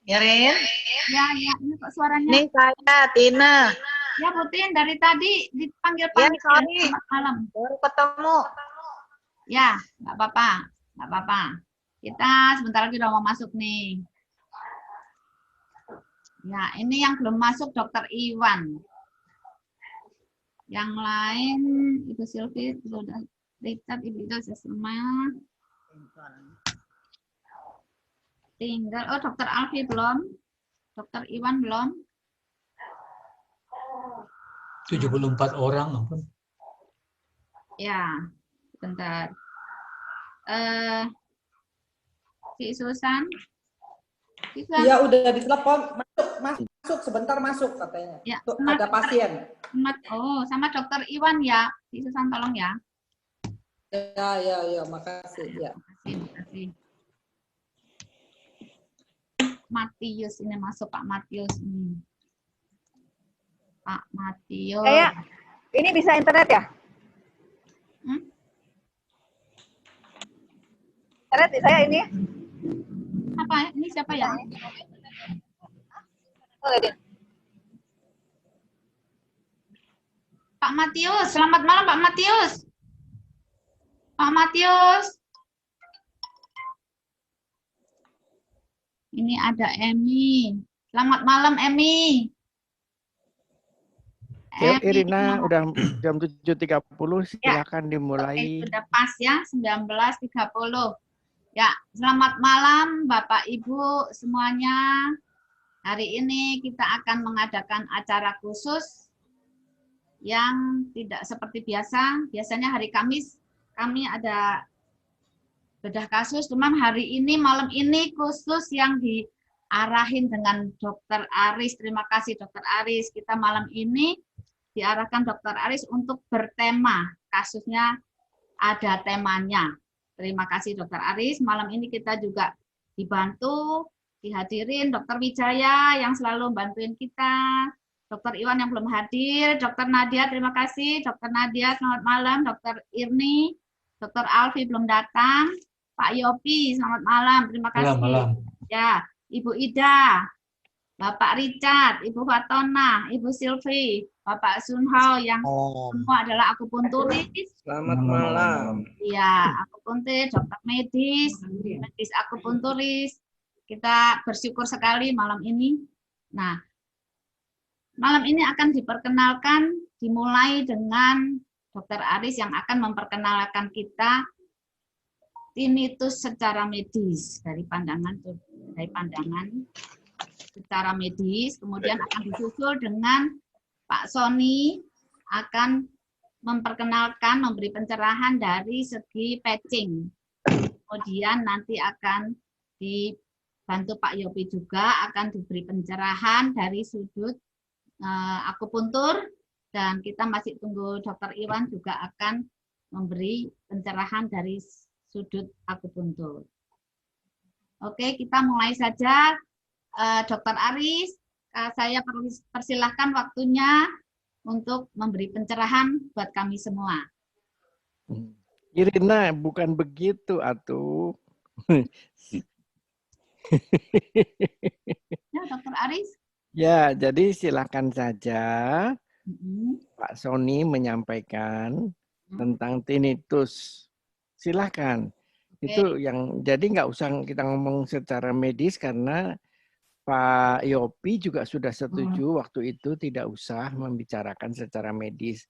Irin? Ya, ini kok suaranya. Ini saya, Tina. Ya, Putin, dari tadi Ya, dipanggil-panggil. sorry. Selamat malam. Baru ketemu. Ya, nggak apa-apa. Nggak apa-apa. Kita sebentar lagi udah mau masuk nih. Ya, ini yang belum masuk Dokter Iwan. Yang lain, Ibu Silvi, sudah Richard, Ibu Ida, semua. Tinggal, oh Dokter Alfi belum. Dokter Iwan belum. 74 orang, ampun. Ya, bentar. Si Susan. Iya, udah ditelepon. Masuk, sebentar masuk katanya. Ya, Tuh, ada pasien. Oh, sama Dokter Iwan ya. Si Susan tolong ya. Ya, makasih. Ya. Makasih. Matius ini masuk, Pak Matius ini. Pak Matius. Ini bisa internet ya? Internet di saya ini. Apa? Ini siapa ya? Pak Matius, selamat malam Pak Matius. Pak Matius. Ini ada Emi. Selamat malam Emi. Ya, Irina udah jam 7.30, silakan dimulai. Oke, sudah pas ya, 19.30. Ya, selamat malam Bapak Ibu semuanya. Hari ini kita akan mengadakan acara khusus yang tidak seperti biasa. Biasanya hari Kamis kami ada bedah kasus, cuman hari ini malam ini khusus yang diarahin dengan Dokter Aris. Terima kasih Dokter Aris. Kita malam ini diarahkan Dokter Aris untuk bertema, kasusnya ada temanya. Terima kasih Dokter Aris. Malam ini kita juga dibantu, dihadirin Dokter Wijaya yang selalu bantuin kita, Dokter Iwan yang belum hadir, Dokter Nadia, terima kasih. Dokter Nadia, selamat malam. Dokter Irni, Dokter Alfi belum datang. Pak Yopi, selamat malam. Terima kasih. Malam. Ya, Ibu Ida, Bapak Richard, Ibu Fatona, Ibu Silvi, Bapak Sunhao yang semua adalah akupunturis. Selamat malam. Iya, akupunturis, dokter medis akupunturis. Kita bersyukur sekali malam ini. Nah, malam ini akan diperkenalkan, dimulai dengan Dokter Aris yang akan memperkenalkan kita tinnitus secara medis dari pandangan secara medis, kemudian akan disusul dengan Pak Sony akan memperkenalkan, memberi pencerahan dari segi patching. Kemudian nanti akan dibantu Pak Yopi juga akan diberi pencerahan dari sudut akupuntur, dan kita masih tunggu Dokter Iwan juga akan memberi pencerahan dari sudut akupuntur. Oke, kita mulai saja. Dokter Aris, saya persilahkan waktunya untuk memberi pencerahan buat kami semua. Irina, bukan begitu atuh. Ya, Dokter Aris. Ya, jadi silakan saja Pak Sony menyampaikan tentang tinnitus. Silakan. Itu yang jadi nggak usah kita ngomong secara medis karena Pak Yopi juga sudah setuju waktu itu tidak usah membicarakan secara medis.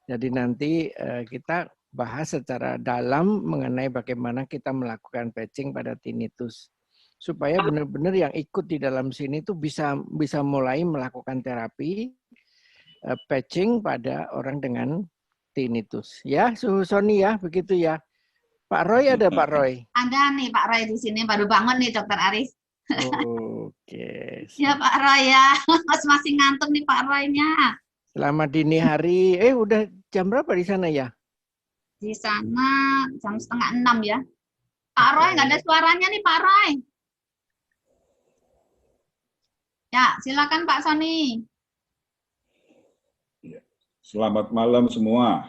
Jadi nanti kita bahas secara dalam mengenai bagaimana kita melakukan patching pada tinnitus. Supaya benar-benar yang ikut di dalam sini itu bisa mulai melakukan terapi patching pada orang dengan tinnitus. Ya, Sony ya, begitu ya. Pak Roy ada Pak Roy? Ada nih Pak Roy di sini, baru bangun nih Dokter Aris. Oke. Ya Pak Roy ya, masih ngantuk nih Pak Roy-nya. Selamat dini hari. Udah jam berapa di sana ya? Di sana jam 5:30 ya. Pak Roy nggak ada suaranya nih Pak Roy. Ya, silakan Pak Sony. Selamat malam semua.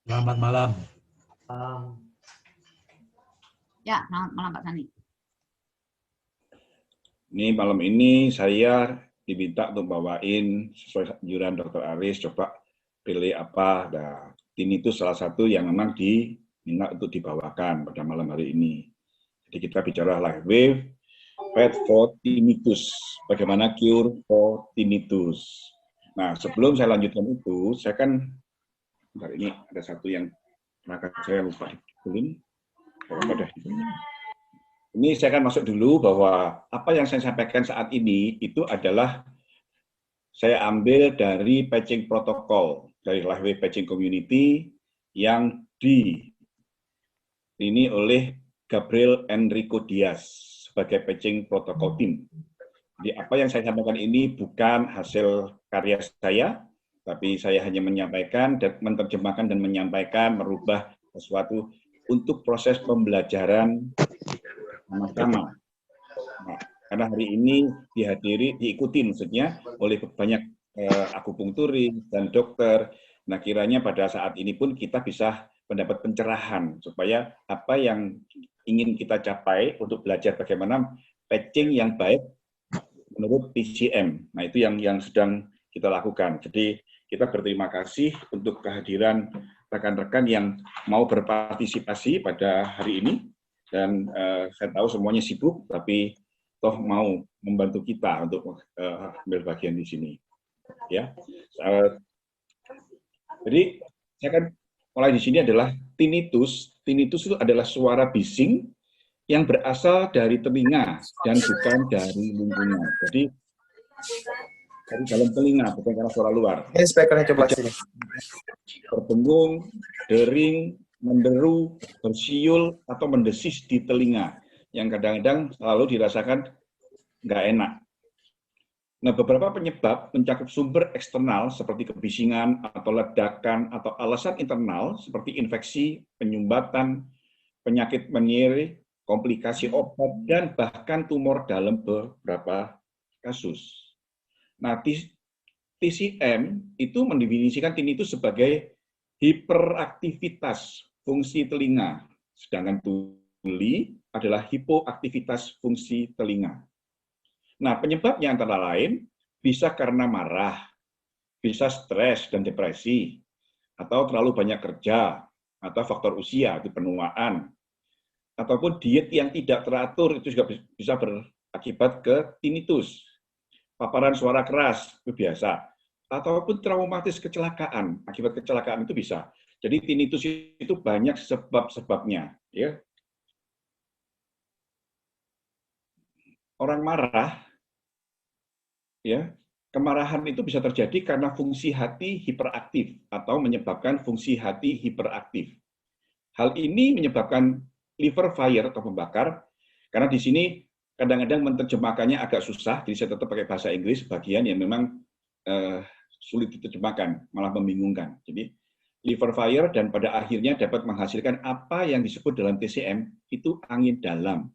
Selamat malam. Ya, selamat malam Pak Sony. Ini malam ini saya diminta untuk bawain sesuai anjuran Dr. Aris, coba pilih apa. Nah, tinnitus salah satu yang memang diminta untuk dibawakan pada malam hari ini. Jadi kita bicara live wave, Fight for Tinnitus. Bagaimana cure for tinnitus. Nah, sebelum saya lanjutkan itu, saya kan, bentar, ini ada satu yang perangkat saya lupa dibulin. Ini saya akan masuk dulu bahwa apa yang saya sampaikan saat ini itu adalah saya ambil dari patching protokol, dari live wave patching community yang ini oleh Gabriel Enrico Diaz sebagai patching protokol team. Jadi apa yang saya sampaikan ini bukan hasil karya saya, tapi saya hanya menyampaikan dan menerjemahkan dan menyampaikan, merubah sesuatu untuk proses pembelajaran sama-sama. Nah, karena hari ini diikuti maksudnya oleh banyak akupunkturis dan dokter. Nah, kiranya pada saat ini pun kita bisa mendapat pencerahan supaya apa yang ingin kita capai untuk belajar bagaimana patching yang baik menurut PCM. Nah, itu yang sedang kita lakukan. Jadi kita berterima kasih untuk kehadiran rekan-rekan yang mau berpartisipasi pada hari ini. Dan saya tahu semuanya sibuk, tapi toh mau membantu kita untuk ambil bagian di sini. Ya, jadi saya akan mulai di sini adalah tinnitus. Tinnitus itu adalah suara bising yang berasal dari telinga dan bukan dari lingkungan. Jadi dari dalam telinga, bukan karena suara luar. Ini speakernya coba sini. Berdengung, dering, menderu, bersiul, atau mendesis di telinga, yang kadang-kadang selalu dirasakan nggak enak. Nah, beberapa penyebab mencakup sumber eksternal seperti kebisingan atau ledakan, atau alasan internal seperti infeksi, penyumbatan, penyakit menyeri, komplikasi obat, dan bahkan tumor dalam beberapa kasus. Nah, TCM itu mendefinisikan tinnitus sebagai hiperaktivitas fungsi telinga, sedangkan tuli adalah hipoaktivitas fungsi telinga. Nah, penyebabnya antara lain bisa karena marah, bisa stres dan depresi, atau terlalu banyak kerja, atau faktor usia, itu penuaan, ataupun diet yang tidak teratur, itu juga bisa berakibat ke tinnitus. Paparan suara keras, itu biasa. Ataupun traumatis kecelakaan, akibat kecelakaan itu bisa. Jadi tinnitus itu banyak sebab-sebabnya. Ya. Orang marah, ya, kemarahan itu bisa terjadi karena fungsi hati hiperaktif atau menyebabkan fungsi hati hiperaktif. Hal ini menyebabkan liver fire atau pembakar, karena di sini kadang-kadang menerjemahkannya agak susah, jadi saya tetap pakai bahasa Inggris bagian yang memang sulit diterjemahkan, malah membingungkan. Jadi liver fire dan pada akhirnya dapat menghasilkan apa yang disebut dalam TCM itu angin dalam,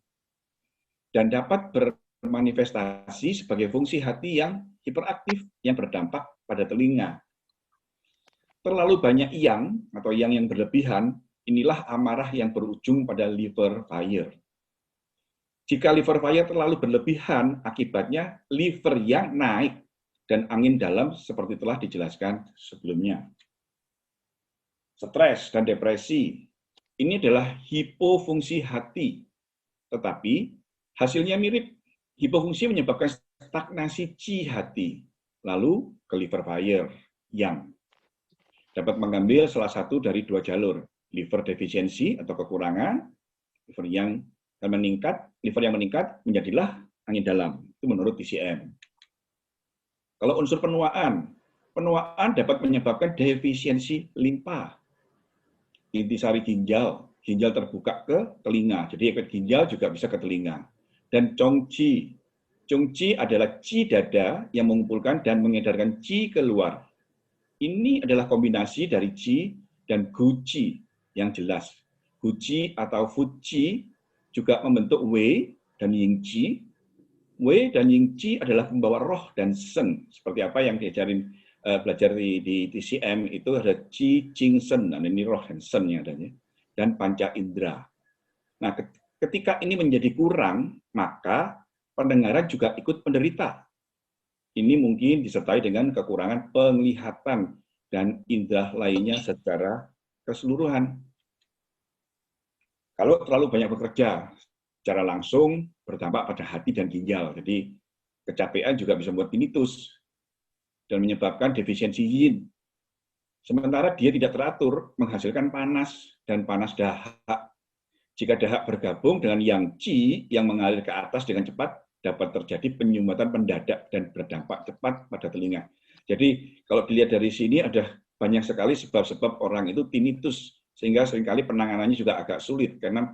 dan dapat bermanifestasi sebagai fungsi hati yang hiperaktif yang berdampak pada telinga. Terlalu banyak yang atau yang berlebihan, inilah amarah yang berujung pada liver fire. Jika liver fire terlalu berlebihan, akibatnya liver yang naik dan angin dalam seperti telah dijelaskan sebelumnya. Stres dan depresi, ini adalah hipofungsi hati, tetapi hasilnya mirip. Hipofungsi menyebabkan stagnasi qi hati, lalu ke liver fire yang dapat mengambil salah satu dari dua jalur, liver defisiensi atau kekurangan, liver yang meningkat menjadilah angin dalam, itu menurut TCM. Kalau unsur penuaan dapat menyebabkan defisiensi limpa, intisari ginjal terbuka ke telinga, jadi efek ginjal juga bisa ke telinga. Dan Chongqi adalah qi dada yang mengumpulkan dan mengedarkan qi keluar. Ini adalah kombinasi dari qi dan guqi yang jelas. Guqi atau fuqi juga membentuk wei dan yingqi. Wei dan yingqi adalah pembawa roh dan shen. Seperti apa yang diajarin belajar di TCM itu ada qi, qing, shen. Nah, ini roh dan shen yang adanya. Dan panca indera. Nah, ketika ini menjadi kurang, maka pendengaran juga ikut penderita. Ini mungkin disertai dengan kekurangan penglihatan dan indera lainnya secara keseluruhan. Kalau terlalu banyak bekerja, secara langsung berdampak pada hati dan ginjal. Jadi kecapean juga bisa membuat tinnitus dan menyebabkan defisiensi yin. Sementara dia tidak teratur, menghasilkan panas dan panas dahak. Jika dahak bergabung dengan yang qi yang mengalir ke atas dengan cepat, dapat terjadi penyumbatan mendadak dan berdampak cepat pada telinga. Jadi kalau dilihat dari sini ada banyak sekali sebab-sebab orang itu tinnitus, sehingga seringkali penanganannya juga agak sulit karena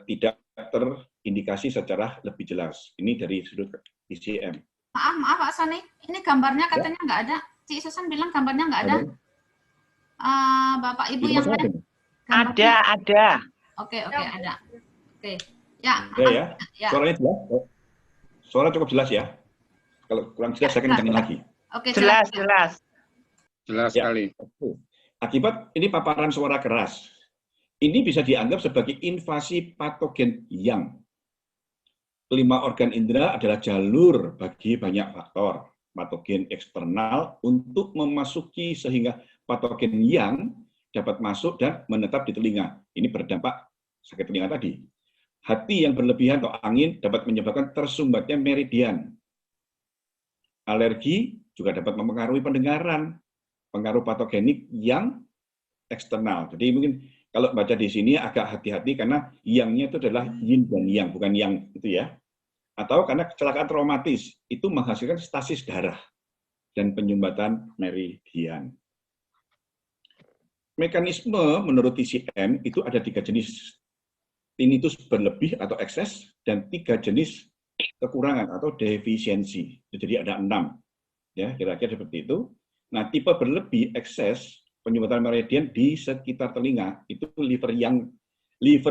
tidak terindikasi secara lebih jelas. Ini dari sudut ICM. Maaf Pak Soni, ini gambarnya katanya nggak ada. Cik Susan bilang gambarnya nggak ada. Bapak Ibu yang lain? Ada. Oke, ada. Oke. Ya. Ya. Suaranya jelas? Suara cukup jelas ya? Kalau kurang jelas saya akan kencangin lagi. Oke, Jelas. Jelas Ya. sekali. Akibat ini paparan suara keras. Ini bisa dianggap sebagai invasi patogen yang 5 organ indera adalah jalur bagi banyak faktor patogen eksternal untuk memasuki sehingga patogen yang dapat masuk dan menetap di telinga. Ini berdampak sakit telinga tadi. Hati yang berlebihan atau angin dapat menyebabkan tersumbatnya meridian. Alergi juga dapat mempengaruhi pendengaran, pengaruh patogenik yang eksternal. Jadi mungkin kalau baca di sini agak hati-hati karena yang-nya itu adalah yin dan yang, bukan yang itu ya. Atau karena kecelakaan traumatis, itu menghasilkan stasis darah dan penyumbatan meridian. Mekanisme menurut TCM itu ada 3 jenis tinnitus berlebih atau ekses dan 3 jenis kekurangan atau defisiensi. Jadi ada 6, ya kira-kira seperti itu. Nah, tipe berlebih ekses penyumbatan meridian di sekitar telinga itu liver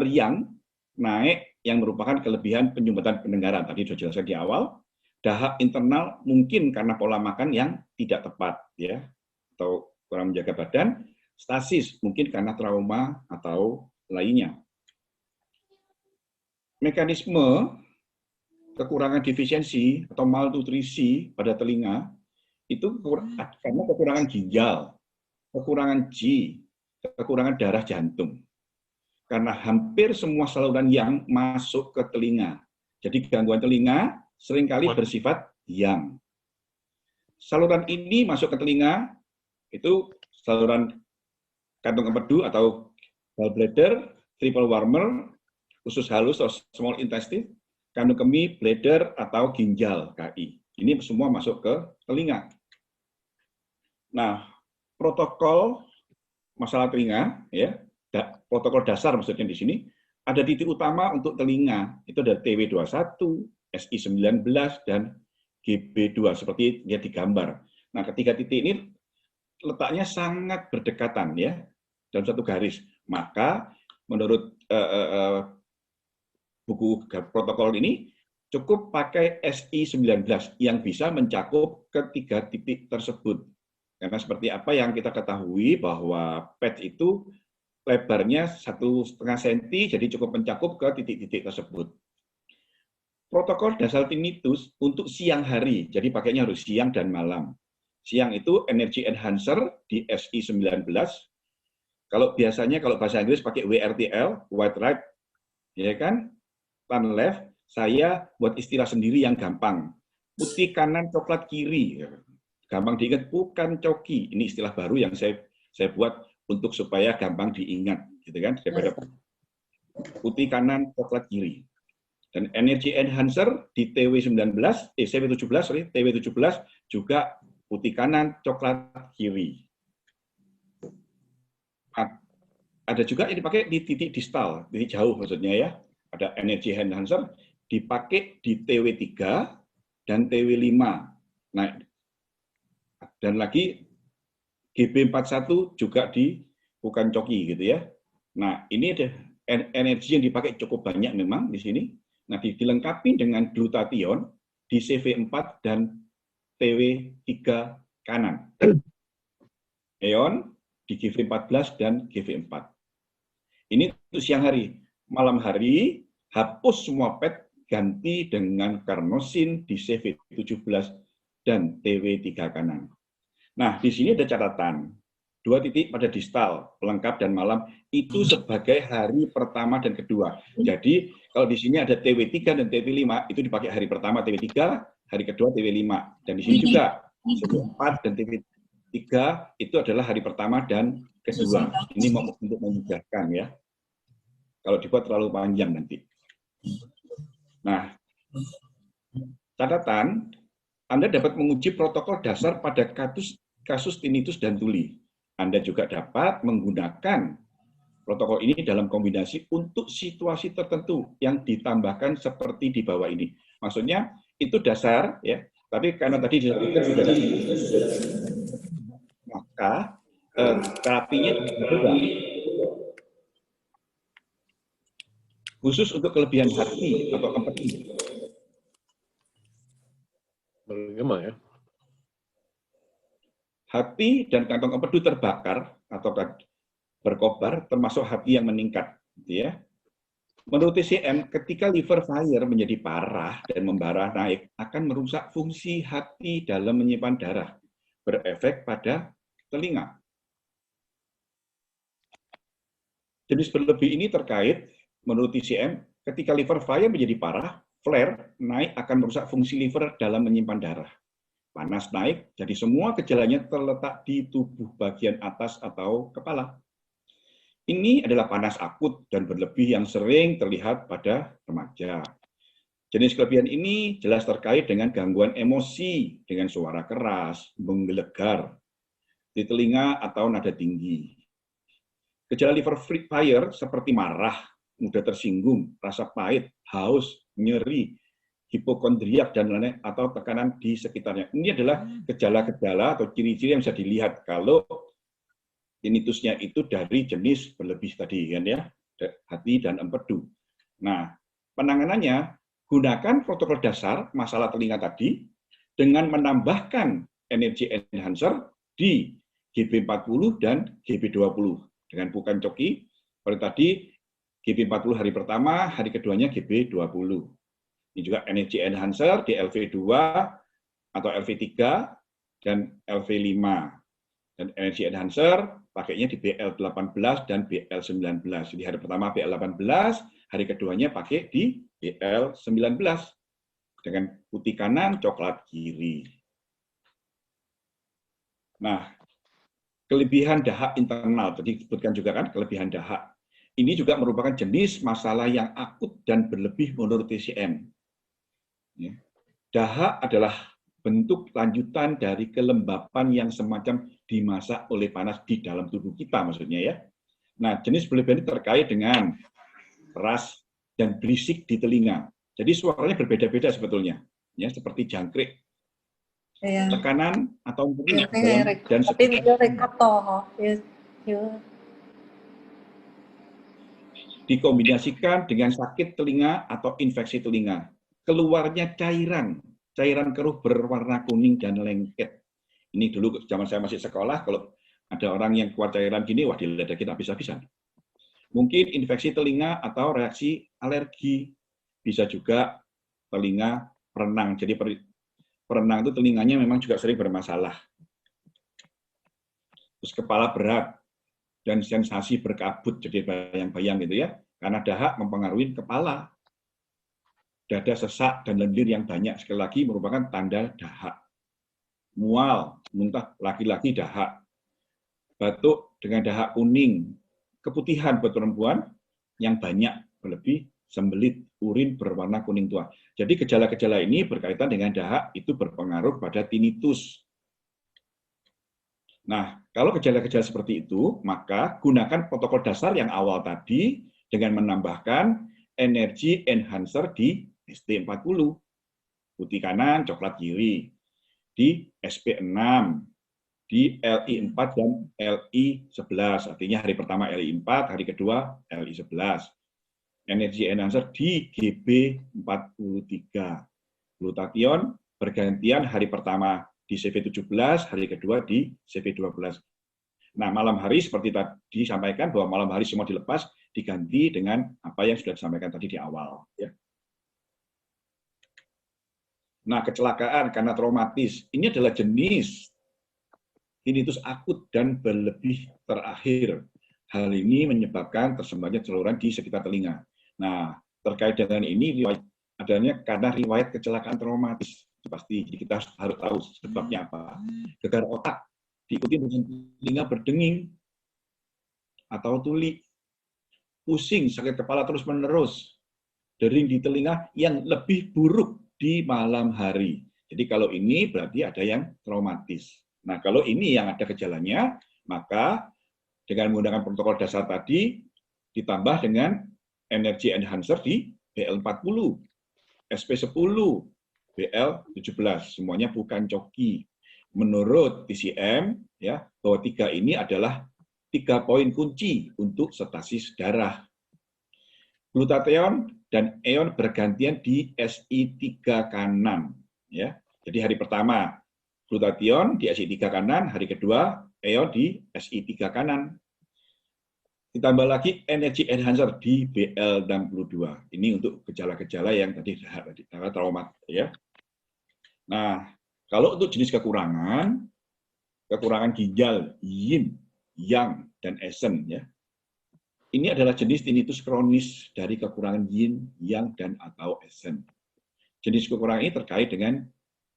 yang naik yang merupakan kelebihan penyumbatan pendengaran. Tadi sudah jelaskan di awal. Dahak internal mungkin karena pola makan yang tidak tepat, ya, atau kurang menjaga badan. Stasis mungkin karena trauma atau lainnya. Mekanisme kekurangan defisiensi atau malnutrisi pada telinga itu karena kekurangan ginjal, kekurangan qi, kekurangan darah jantung. Karena hampir semua saluran yang masuk ke telinga. Jadi gangguan telinga seringkali bersifat yang. Saluran ini masuk ke telinga, itu saluran kantung empedu atau gallbladder, triple warmer, usus halus atau small intestine, kandung kemih, bladder atau ginjal KI. Ini semua masuk ke telinga. Nah, protokol masalah telinga, ya, protokol dasar maksudnya di sini ada titik utama untuk telinga. Itu ada TW21, SI19 dan GB2 seperti lihat di gambar. Nah, ketiga titik ini letaknya sangat berdekatan ya dalam satu garis. Maka menurut buku protokol ini cukup pakai SI19 yang bisa mencakup ketiga titik tersebut. Karena seperti apa yang kita ketahui bahwa PET itu lebarnya 1,5 cm, jadi cukup mencakup ke titik-titik tersebut. Protokol dasar tinnitus untuk siang hari, jadi pakainya harus siang dan malam. Siang itu energy enhancer di SI19. Kalau biasanya kalau bahasa Inggris pakai WRTL, white right, ya kan? Tan left, saya buat istilah sendiri yang gampang. Putih kanan, coklat kiri. Gampang diingat, bukan coki. Ini istilah baru yang saya buat untuk supaya gampang diingat, gitu kan? Daripada putih kanan, coklat kiri. Dan energy enhancer di TW17 juga putih kanan, coklat kiri. Ada juga yang dipakai di titik distal, titik jauh maksudnya ya. Ada energy enhancer dipakai di TW3 dan TW5. Nah, dan lagi GB41 juga di bukan coki gitu ya. Nah, ini ada energi yang dipakai cukup banyak memang di sini. Nah, dilengkapi dengan glutathione di CV4 dan TW3 kanan. EON di GV14 dan GV4. Ini untuk siang hari. Malam hari, hapus semua PET, ganti dengan karnosin di CV17 dan TW3 kanan. Nah, di sini ada catatan. 2 titik pada distal, pelengkap dan malam, itu sebagai hari pertama dan kedua. Jadi, kalau di sini ada TW3 dan TW5, itu dipakai hari pertama TW3, hari kedua TW5. Dan di sini juga, CV4 dan TW3 itu adalah hari pertama dan kedua. Ini untuk memudahkan ya. Kalau dibuat terlalu panjang nanti. Nah, catatan, Anda dapat menguji protokol dasar pada kasus tinnitus dan tuli. Anda juga dapat menggunakan protokol ini dalam kombinasi untuk situasi tertentu yang ditambahkan seperti di bawah ini. Maksudnya itu dasar ya, tapi karena tadi disebutkan sudah ada, maka terapinya juga khusus untuk kelebihan hati atau empati. Bagaimana ya? Hati dan kantong empedu terbakar atau berkobar, termasuk hati yang meningkat. Gitu ya. Menurut TCM, ketika liver fire menjadi parah dan membara naik, akan merusak fungsi hati dalam menyimpan darah, berefek pada telinga. Jenis berlebih ini terkait, menurut TCM, ketika liver fire menjadi parah, flare naik akan merusak fungsi liver dalam menyimpan darah. Panas naik, jadi semua gejalanya terletak di tubuh bagian atas atau kepala. Ini adalah panas akut dan berlebih yang sering terlihat pada remaja. Jenis kelebihan ini jelas terkait dengan gangguan emosi, dengan suara keras, menggelegar, di telinga atau nada tinggi. Gejala liver fire seperti marah, mudah tersinggung, rasa pahit, haus, nyeri, hipokondriak dan lain-lain atau tekanan di sekitarnya. Ini adalah gejala-gejala atau ciri-ciri yang bisa dilihat kalau tinnitusnya itu dari jenis berlebih tadi kan ya, hati dan empedu. Nah, penanganannya gunakan protokol dasar masalah telinga tadi dengan menambahkan energi enhancer di GB40 dan GB20 dengan bukan coki. Seperti tadi GB40 hari pertama, hari keduanya GB20. Ini juga energy enhancer di LV2 atau LV3 dan LV5. Dan energy enhancer pakainya di BL18 dan BL19. Jadi hari pertama BL18, hari keduanya pakai di BL19. Dengan putih kanan, coklat kiri. Nah, kelebihan dahak internal, tadi disebutkan juga kan, kelebihan dahak. Ini juga merupakan jenis masalah yang akut dan berlebih menurut TCM. Dahak adalah bentuk lanjutan dari kelembapan yang semacam dimasak oleh panas di dalam tubuh kita maksudnya ya. Nah, jenis berlebih ini terkait dengan keras dan berisik di telinga. Jadi suaranya berbeda-beda sebetulnya, ya seperti jangkrik, tekanan atau mungkin dan dikombinasikan dengan sakit telinga atau infeksi telinga. Keluarnya cairan keruh berwarna kuning dan lengket. Ini dulu zaman saya masih sekolah, kalau ada orang yang keluar cairan gini, wah diledakin habis-habisan. Mungkin infeksi telinga atau reaksi alergi. Bisa juga telinga perenang. Jadi perenang itu telinganya memang juga sering bermasalah. Terus kepala berat dan sensasi berkabut, jadi bayang-bayang gitu ya. Karena dahak mempengaruhi kepala. Dada sesak dan lendir yang banyak, sekali lagi merupakan tanda dahak. Mual, muntah, laki-laki dahak. Batuk dengan dahak kuning, keputihan buat perempuan yang banyak, berlebih, sembelit, urin berwarna kuning tua. Jadi gejala-gejala ini berkaitan dengan dahak itu berpengaruh pada tinnitus. Nah, kalau gejala-gejala seperti itu, maka gunakan protokol dasar yang awal tadi dengan menambahkan energi enhancer di ST40, putih kanan, coklat kiri, di SP6, di LI4 dan LI11, artinya hari pertama LI4, hari kedua LI11. Energi enhancer di GB43. Glutathione bergantian hari pertama di CV17, hari kedua di CV12. Nah, malam hari seperti tadi disampaikan bahwa malam hari semua dilepas, diganti dengan apa yang sudah disampaikan tadi di awal. Ya. Nah, kecelakaan karena traumatis, ini adalah jenis tinnitus akut dan berlebih terakhir. Hal ini menyebabkan tersembarnya saluran di sekitar telinga. Nah, terkait dengan ini, adanya karena riwayat kecelakaan traumatis. Pasti kita harus tahu sebabnya apa. Gegar otak, diikuti dengan telinga berdenging atau tuli, pusing, sakit kepala terus-menerus, dering di telinga yang lebih buruk di malam hari. Jadi kalau ini berarti ada yang traumatis. Nah, kalau ini yang ada gejalanya, maka dengan menggunakan protokol dasar tadi, ditambah dengan energy enhancer di BL40, SP10, BL17, semuanya bukan coki. Menurut TCM, ya, bahwa 3 ini adalah 3 poin kunci untuk stasis darah. Glutathione dan ion bergantian di SI3 kanan. Ya. Jadi hari pertama glutathione di SI3 kanan, hari kedua ion di SI3 kanan. Ditambah lagi energy enhancer di BL62. Ini untuk gejala-gejala yang tadi trauma. Ya. Nah, kalau untuk jenis kekurangan ginjal, yin, yang, dan esen, ya. Ini adalah jenis tinnitus kronis dari kekurangan yin, yang, dan atau esen. Jenis kekurangan ini terkait dengan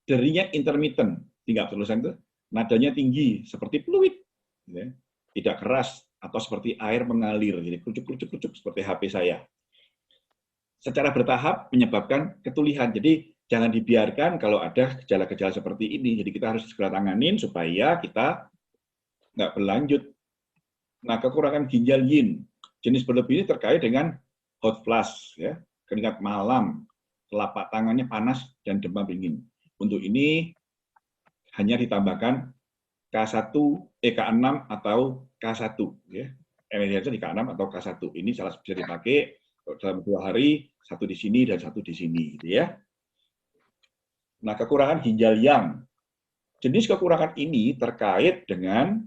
deringnya intermittent, tidak terus itu, nadanya tinggi seperti fluid, ya. Tidak keras atau seperti air mengalir, jadi kerucuk-kerucuk seperti HP saya. Secara bertahap menyebabkan ketulihan. Jadi jangan dibiarkan kalau ada gejala-gejala seperti ini. Jadi kita harus segera tanganin supaya kita nggak berlanjut. Nah, kekurangan ginjal yin jenis berlebih ini terkait dengan hot flash, ya, keringat malam, telapak tangannya panas dan demam dingin. Untuk ini hanya ditambahkan K1, K6 atau K1, ya. Energi di K6 atau K1. Ini salah bisa dipakai dalam 2 hari, 1 di sini dan 1 di sini, gitu ya. Nah, kekurangan ginjal yang jenis kekurangan ini terkait dengan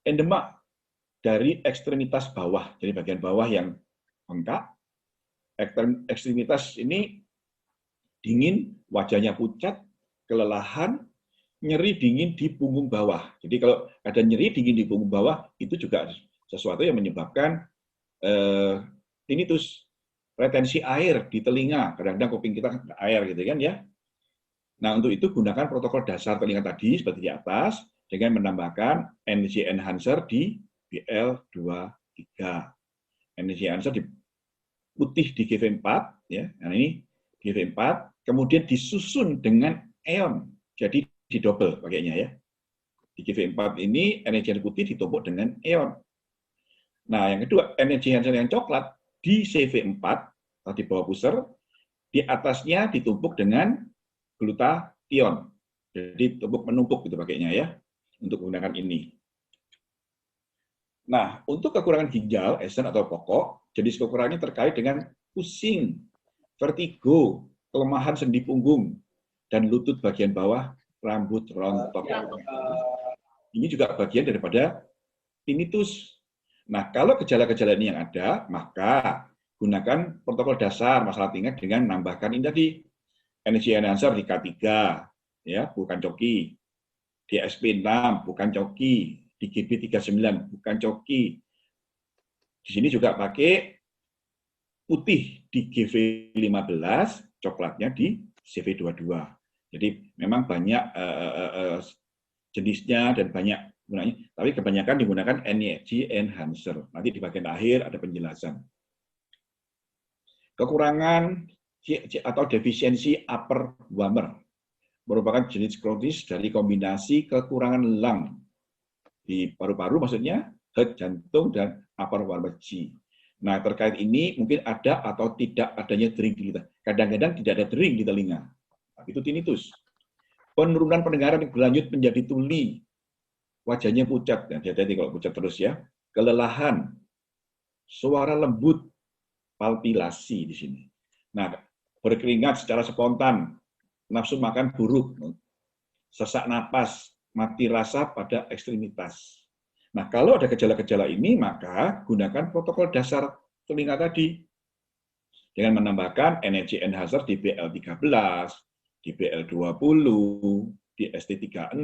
endema dari ekstremitas bawah, jadi bagian bawah yang bengkak, ekstremitas ini dingin, wajahnya pucat, kelelahan, nyeri dingin di punggung bawah. Jadi kalau ada nyeri dingin di punggung bawah, itu juga sesuatu yang menyebabkan tinnitus, retensi air di telinga, kadang-kadang kuping kita air gitu kan ya. Nah, untuk itu gunakan protokol dasar telinga tadi seperti di atas dengan menambahkan energy enhancer di BL23. Energy enhancer di putih di GV4 ya. Nah, ini GV4 kemudian disusun dengan ion. Jadi di double pakainya ya. Di GV4 ini energy putih ditumpuk dengan ion. Nah, yang kedua, energy enhancer yang coklat di CV4 tadi bawah pusar, di atasnya ditumpuk dengan glutathione. Jadi tumpuk menumpuk gitu pakainya ya untuk menggunakan ini. Nah, untuk kekurangan ginjal, esen atau pokok, jenis kekurangannya terkait dengan pusing, vertigo, kelemahan sendi punggung, dan lutut bagian bawah, rambut rontok. Ini juga bagian daripada tinnitus. Nah, kalau gejala-gejala ini yang ada, maka gunakan protokol dasar masalah tingkat dengan menambahkan ini tadi, energy enhancer di K3, ya, bukan coki. Di SP6, bukan coki. Di GB39, bukan coki. Di sini juga pakai putih di GV15, coklatnya di CV22. Jadi memang banyak jenisnya dan banyak gunanya, tapi kebanyakan digunakan energy enhancer. Nanti di bagian akhir ada penjelasan. Kekurangan atau defisiensi upper warmer merupakan jenis kronis dari kombinasi kekurangan lung di paru-paru, maksudnya heart, jantung, dan upper warmer G. Nah, terkait ini mungkin ada atau tidak adanya dering di telinga. Kadang-kadang tidak ada dering di telinga. Itu tinnitus. Penurunan pendengaran yang berlanjut menjadi tuli, wajahnya pucat, nah, hati-hati kalau pucat terus ya. Kelelahan, suara lembut, palpitasi di sini. Nah, berkeringat secara spontan, nafsu makan buruk, sesak napas, mati rasa pada ekstremitas. Nah, kalau ada gejala-gejala ini, maka gunakan protokol dasar telinga tadi dengan menambahkan energy enhancer di BL13, di BL20, di ST36,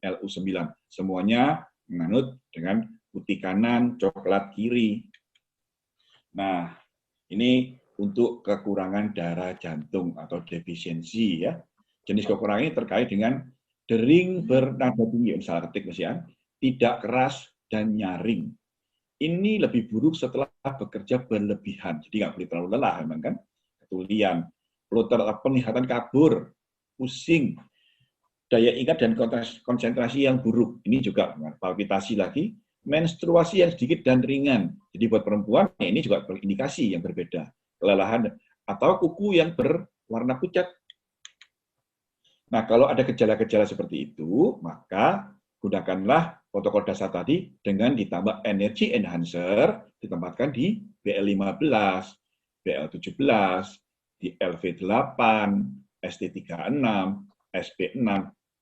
LU9. Semuanya menganut dengan putih kanan, coklat kiri. Nah, ini untuk kekurangan darah jantung atau defisiensi ya. Jenis kekurangan ini terkait dengan dering bernada tinggi, salah ketik Mas ya, tidak keras dan nyaring. Ini lebih buruk setelah bekerja berlebihan. Jadi nggak boleh terlalu lelah, memang kan? Ketulian, penglihatan kabur, pusing, daya ingat dan konsentrasi yang buruk. Ini juga palpitasi lagi, menstruasi yang sedikit dan ringan. Jadi buat perempuan ini juga berindikasi yang berbeda. Kelelahan atau kuku yang berwarna pucat. Nah, kalau ada gejala-gejala seperti itu, maka gunakanlah protokol dasar tadi dengan ditambah energy enhancer, ditempatkan di BL15, BL17, di LV8, ST36, SP6,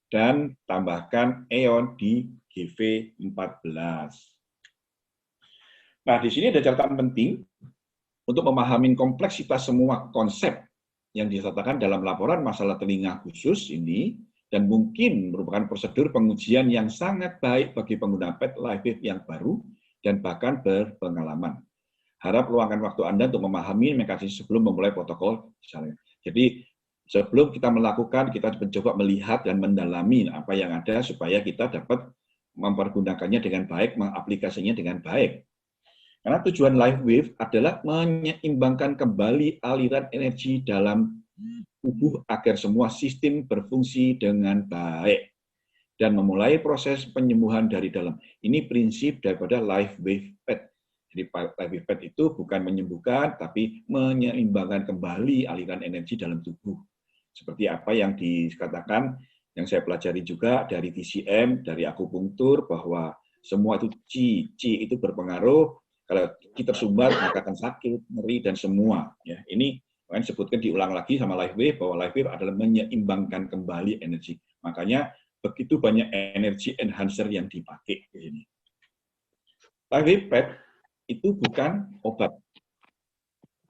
dan tambahkan EON di GV14. Nah, di sini ada catatan penting untuk memahami kompleksitas semua konsep yang disertakan dalam laporan masalah telinga khusus ini, dan mungkin merupakan prosedur pengujian yang sangat baik bagi pengguna PET LiveWave yang baru dan bahkan berpengalaman. Harap luangkan waktu Anda untuk memahami mekanisme sebelum memulai protokol. Jadi sebelum kita melakukan, kita mencoba melihat dan mendalami apa yang ada supaya kita dapat mempergunakannya dengan baik, mengaplikasinya dengan baik. Karena tujuan LiveWave adalah menyeimbangkan kembali aliran energi dalam tubuh agar semua sistem berfungsi dengan baik dan memulai proses penyembuhan dari dalam. Ini prinsip daripada LiveWave PET. Jadi LiveWave PET itu bukan menyembuhkan, tapi menyeimbangkan kembali aliran energi dalam tubuh. Seperti apa yang dikatakan, yang saya pelajari juga dari TCM, dari akupunktur, bahwa semua itu Qi itu berpengaruh. Kalau kita tersumbat, maka akan sakit, nyeri, dan semua. Ya, ini makanya disebutkan diulang lagi sama LiveWave, bahwa LiveWave adalah menyeimbangkan kembali energi. Makanya begitu banyak energi enhancer yang dipakai. Ini. LiveWave PET itu bukan obat.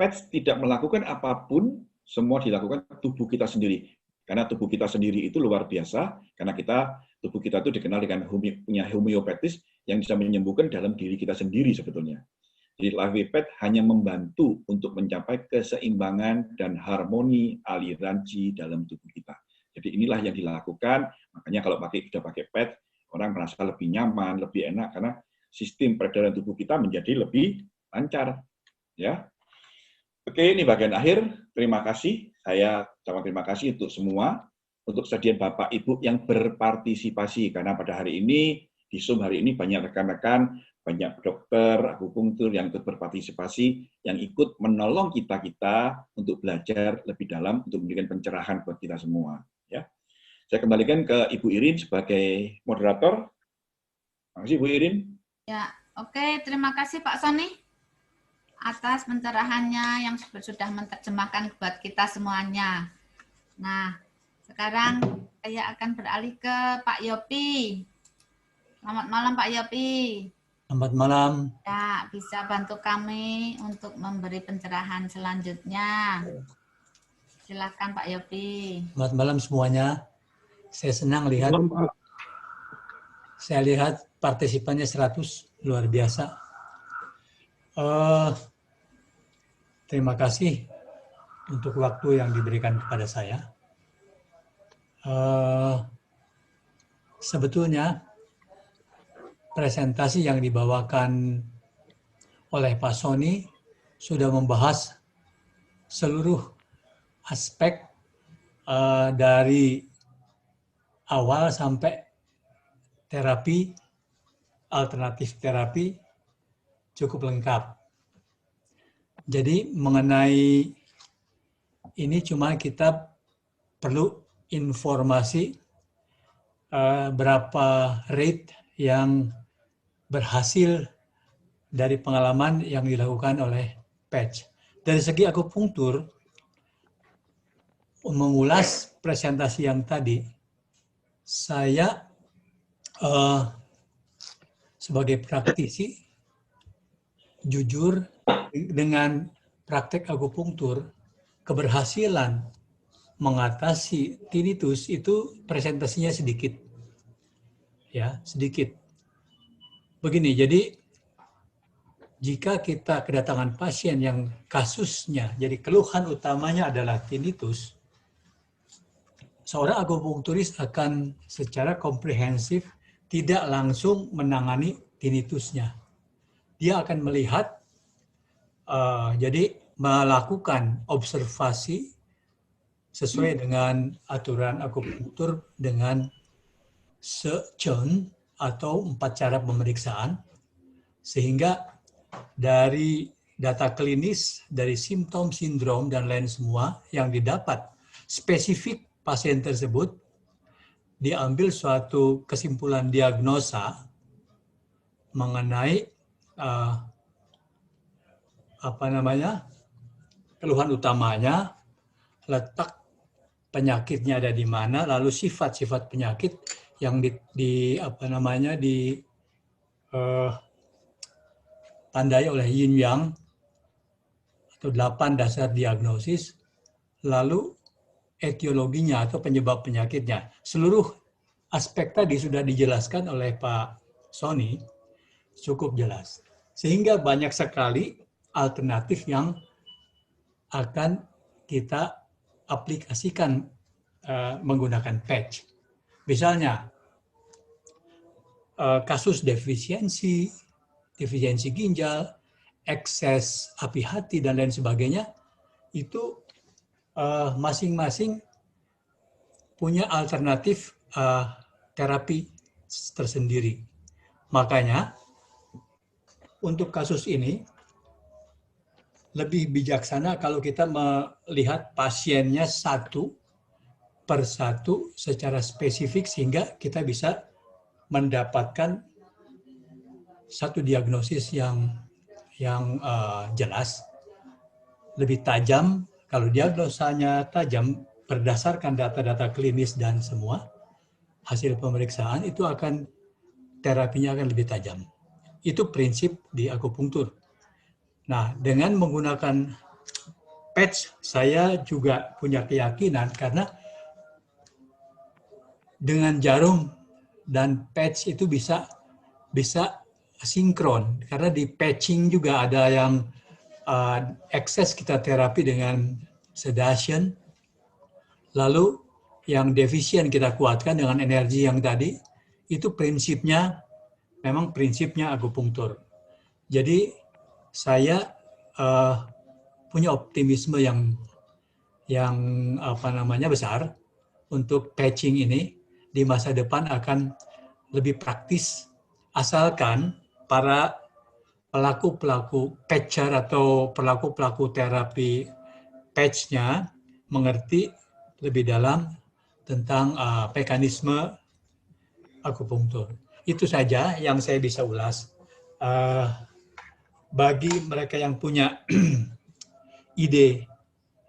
PET tidak melakukan apapun, semua dilakukan tubuh kita sendiri. Karena tubuh kita sendiri itu luar biasa, karena tubuh kita itu dikenal dengan punya homeopatis yang bisa menyembuhkan dalam diri kita sendiri sebetulnya. Jadi LiveWave PET hanya membantu untuk mencapai keseimbangan dan harmoni aliran Qi dalam tubuh kita. Jadi inilah yang dilakukan. Makanya kalau sudah pakai PET, orang merasa lebih nyaman, lebih enak karena sistem peredaran tubuh kita menjadi lebih lancar. Ya. Oke, ini bagian akhir. Terima kasih. Saya ucapkan terima kasih untuk semua, untuk kesediaan Bapak Ibu yang berpartisipasi karena pada hari ini di Zoom hari ini banyak rekan-rekan, banyak dokter, akupunktur yang ikut berpartisipasi, yang ikut menolong kita untuk belajar lebih dalam, untuk memberikan pencerahan buat kita semua. Ya, saya kembalikan ke Ibu Irin sebagai moderator. Terima kasih, Bu Irin. Ya, oke. Terima kasih Pak Sony atas pencerahannya yang sudah menerjemahkan buat kita semuanya. Nah, sekarang saya akan beralih ke Pak Yopi. Selamat malam Pak Yopi. Selamat malam. Ya, bisa bantu kami untuk memberi pencerahan selanjutnya. Silakan Pak Yopi. Selamat malam semuanya. Saya senang lihat. Saya lihat partisipannya 100, luar biasa. Terima kasih untuk waktu yang diberikan kepada saya. Sebetulnya presentasi yang dibawakan oleh Pak Sony sudah membahas seluruh aspek dari awal sampai terapi, alternatif terapi cukup lengkap. Jadi mengenai ini cuma kita perlu informasi berapa rate yang berhasil dari pengalaman yang dilakukan oleh PET. Dari segi akupunktur, mengulas presentasi yang tadi, saya sebagai praktisi, jujur dengan praktek akupunktur, keberhasilan mengatasi tinnitus itu presentasinya sedikit. Ya, sedikit. Begini, jadi jika kita kedatangan pasien yang kasusnya, jadi keluhan utamanya adalah tinnitus, seorang akupunkturis akan secara komprehensif tidak langsung menangani tinnitusnya. Dia akan melihat, jadi melakukan observasi sesuai dengan aturan akupunktur dengan Chern atau 4 cara pemeriksaan, sehingga dari data klinis, dari simptom, sindrom, dan lain semua yang didapat spesifik pasien tersebut, diambil suatu kesimpulan diagnosa mengenai keluhan utamanya, letak penyakitnya ada di mana, lalu sifat-sifat penyakit yang tandai oleh Yin Yang atau 8 dasar diagnosis, lalu etiologinya atau penyebab penyakitnya. Seluruh aspek tadi sudah dijelaskan oleh Pak Sony, cukup jelas. Sehingga banyak sekali alternatif yang akan kita aplikasikan menggunakan patch. Misalnya, kasus defisiensi ginjal, ekses api hati, dan lain sebagainya, itu masing-masing punya alternatif terapi tersendiri. Makanya, untuk kasus ini, lebih bijaksana kalau kita melihat pasiennya satu persatu secara spesifik, sehingga kita bisa mendapatkan satu diagnosis yang jelas, lebih tajam. Kalau diagnosanya tajam berdasarkan data-data klinis dan semua hasil pemeriksaan, itu akan terapinya akan lebih tajam. Itu prinsip di akupunktur. Nah, dengan menggunakan patch, saya juga punya keyakinan karena dengan jarum dan patch itu bisa sinkron, karena di patching juga ada yang ekses kita terapi dengan sedation, lalu yang defisien kita kuatkan dengan energi yang tadi. Itu prinsipnya, memang prinsipnya akupunktur. Jadi saya punya optimisme yang besar untuk patching ini di masa depan akan lebih praktis, asalkan para pelaku-pelaku patcher atau pelaku-pelaku terapi patch-nya mengerti lebih dalam tentang mekanisme akupunktur. Itu saja yang saya bisa ulas. Bagi mereka yang punya ide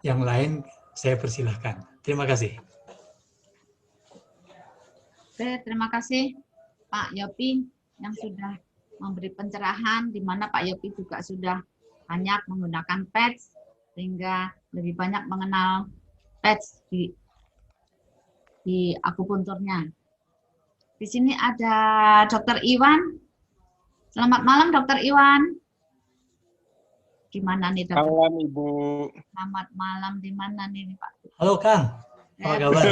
yang lain, saya persilahkan. Terima kasih. Oke, terima kasih Pak Yopi yang sudah memberi pencerahan, di mana Pak Yopi juga sudah banyak menggunakan patch, sehingga lebih banyak mengenal patch di akupunturnya. Di sini ada Dr. Iwan. Selamat malam, Dr. Iwan. Gimana nih, Dr.? Malam, Ibu. Selamat malam, di mana nih, Pak? Halo, Kang. Apa kabar?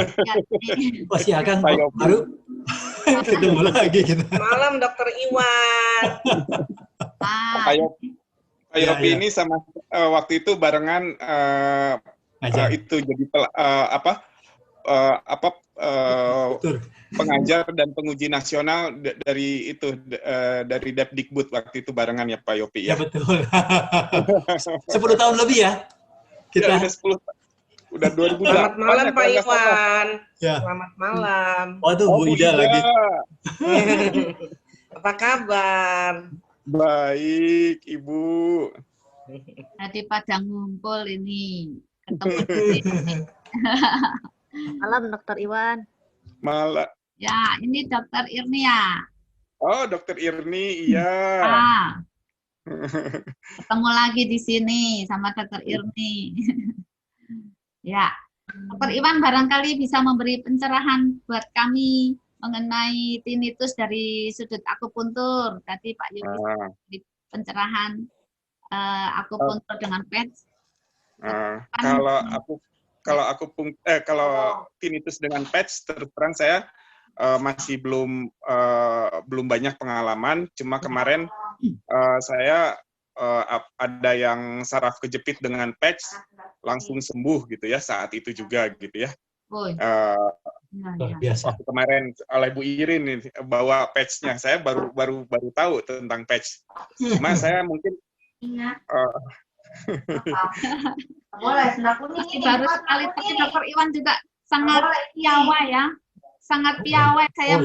Masih Kang baru ketemu lagi kita. Malam, Dr. Iwan. Pak Yopi ini sama waktu itu barengan itu jadi pengajar dan penguji nasional dari Depdikbud waktu itu barengan ya Pak Yopi ya. Ya betul. 10 tahun lebih ya. Kita ya, udah 2000. Selamat malam Pak Iwan. Ya. Selamat malam. Waduh, Bu Ida lagi. Apa kabar? Baik, Ibu. Tadi pada ngumpul ini. Ketemu di Malam, Dr. Iwan. Malam. Ya, ini Dr. Irnia. Oh, Dr. Irni, iya. Ketemu lagi di sini sama Dr. Irni. Ya, Dr. Iwan barangkali bisa memberi pencerahan buat kami mengenai tinnitus dari sudut akupuntur. Tadi Pak Yogi memberi pencerahan akupuntur dengan patch. Kalau tinnitus dengan patch, terus terang saya masih belum banyak pengalaman. Cuma kemarin saya ada yang saraf kejepit dengan patch langsung sembuh gitu ya saat itu juga gitu ya. Luar biasa. Waktu kemarin oleh Bu Irin nih, bawa patch-nya, saya baru tahu tentang patch. Cuma saya mungkin boleh, masih baru sekali, tapi Dr. Iwan juga sangat piawai ya. Sangat piawai, saya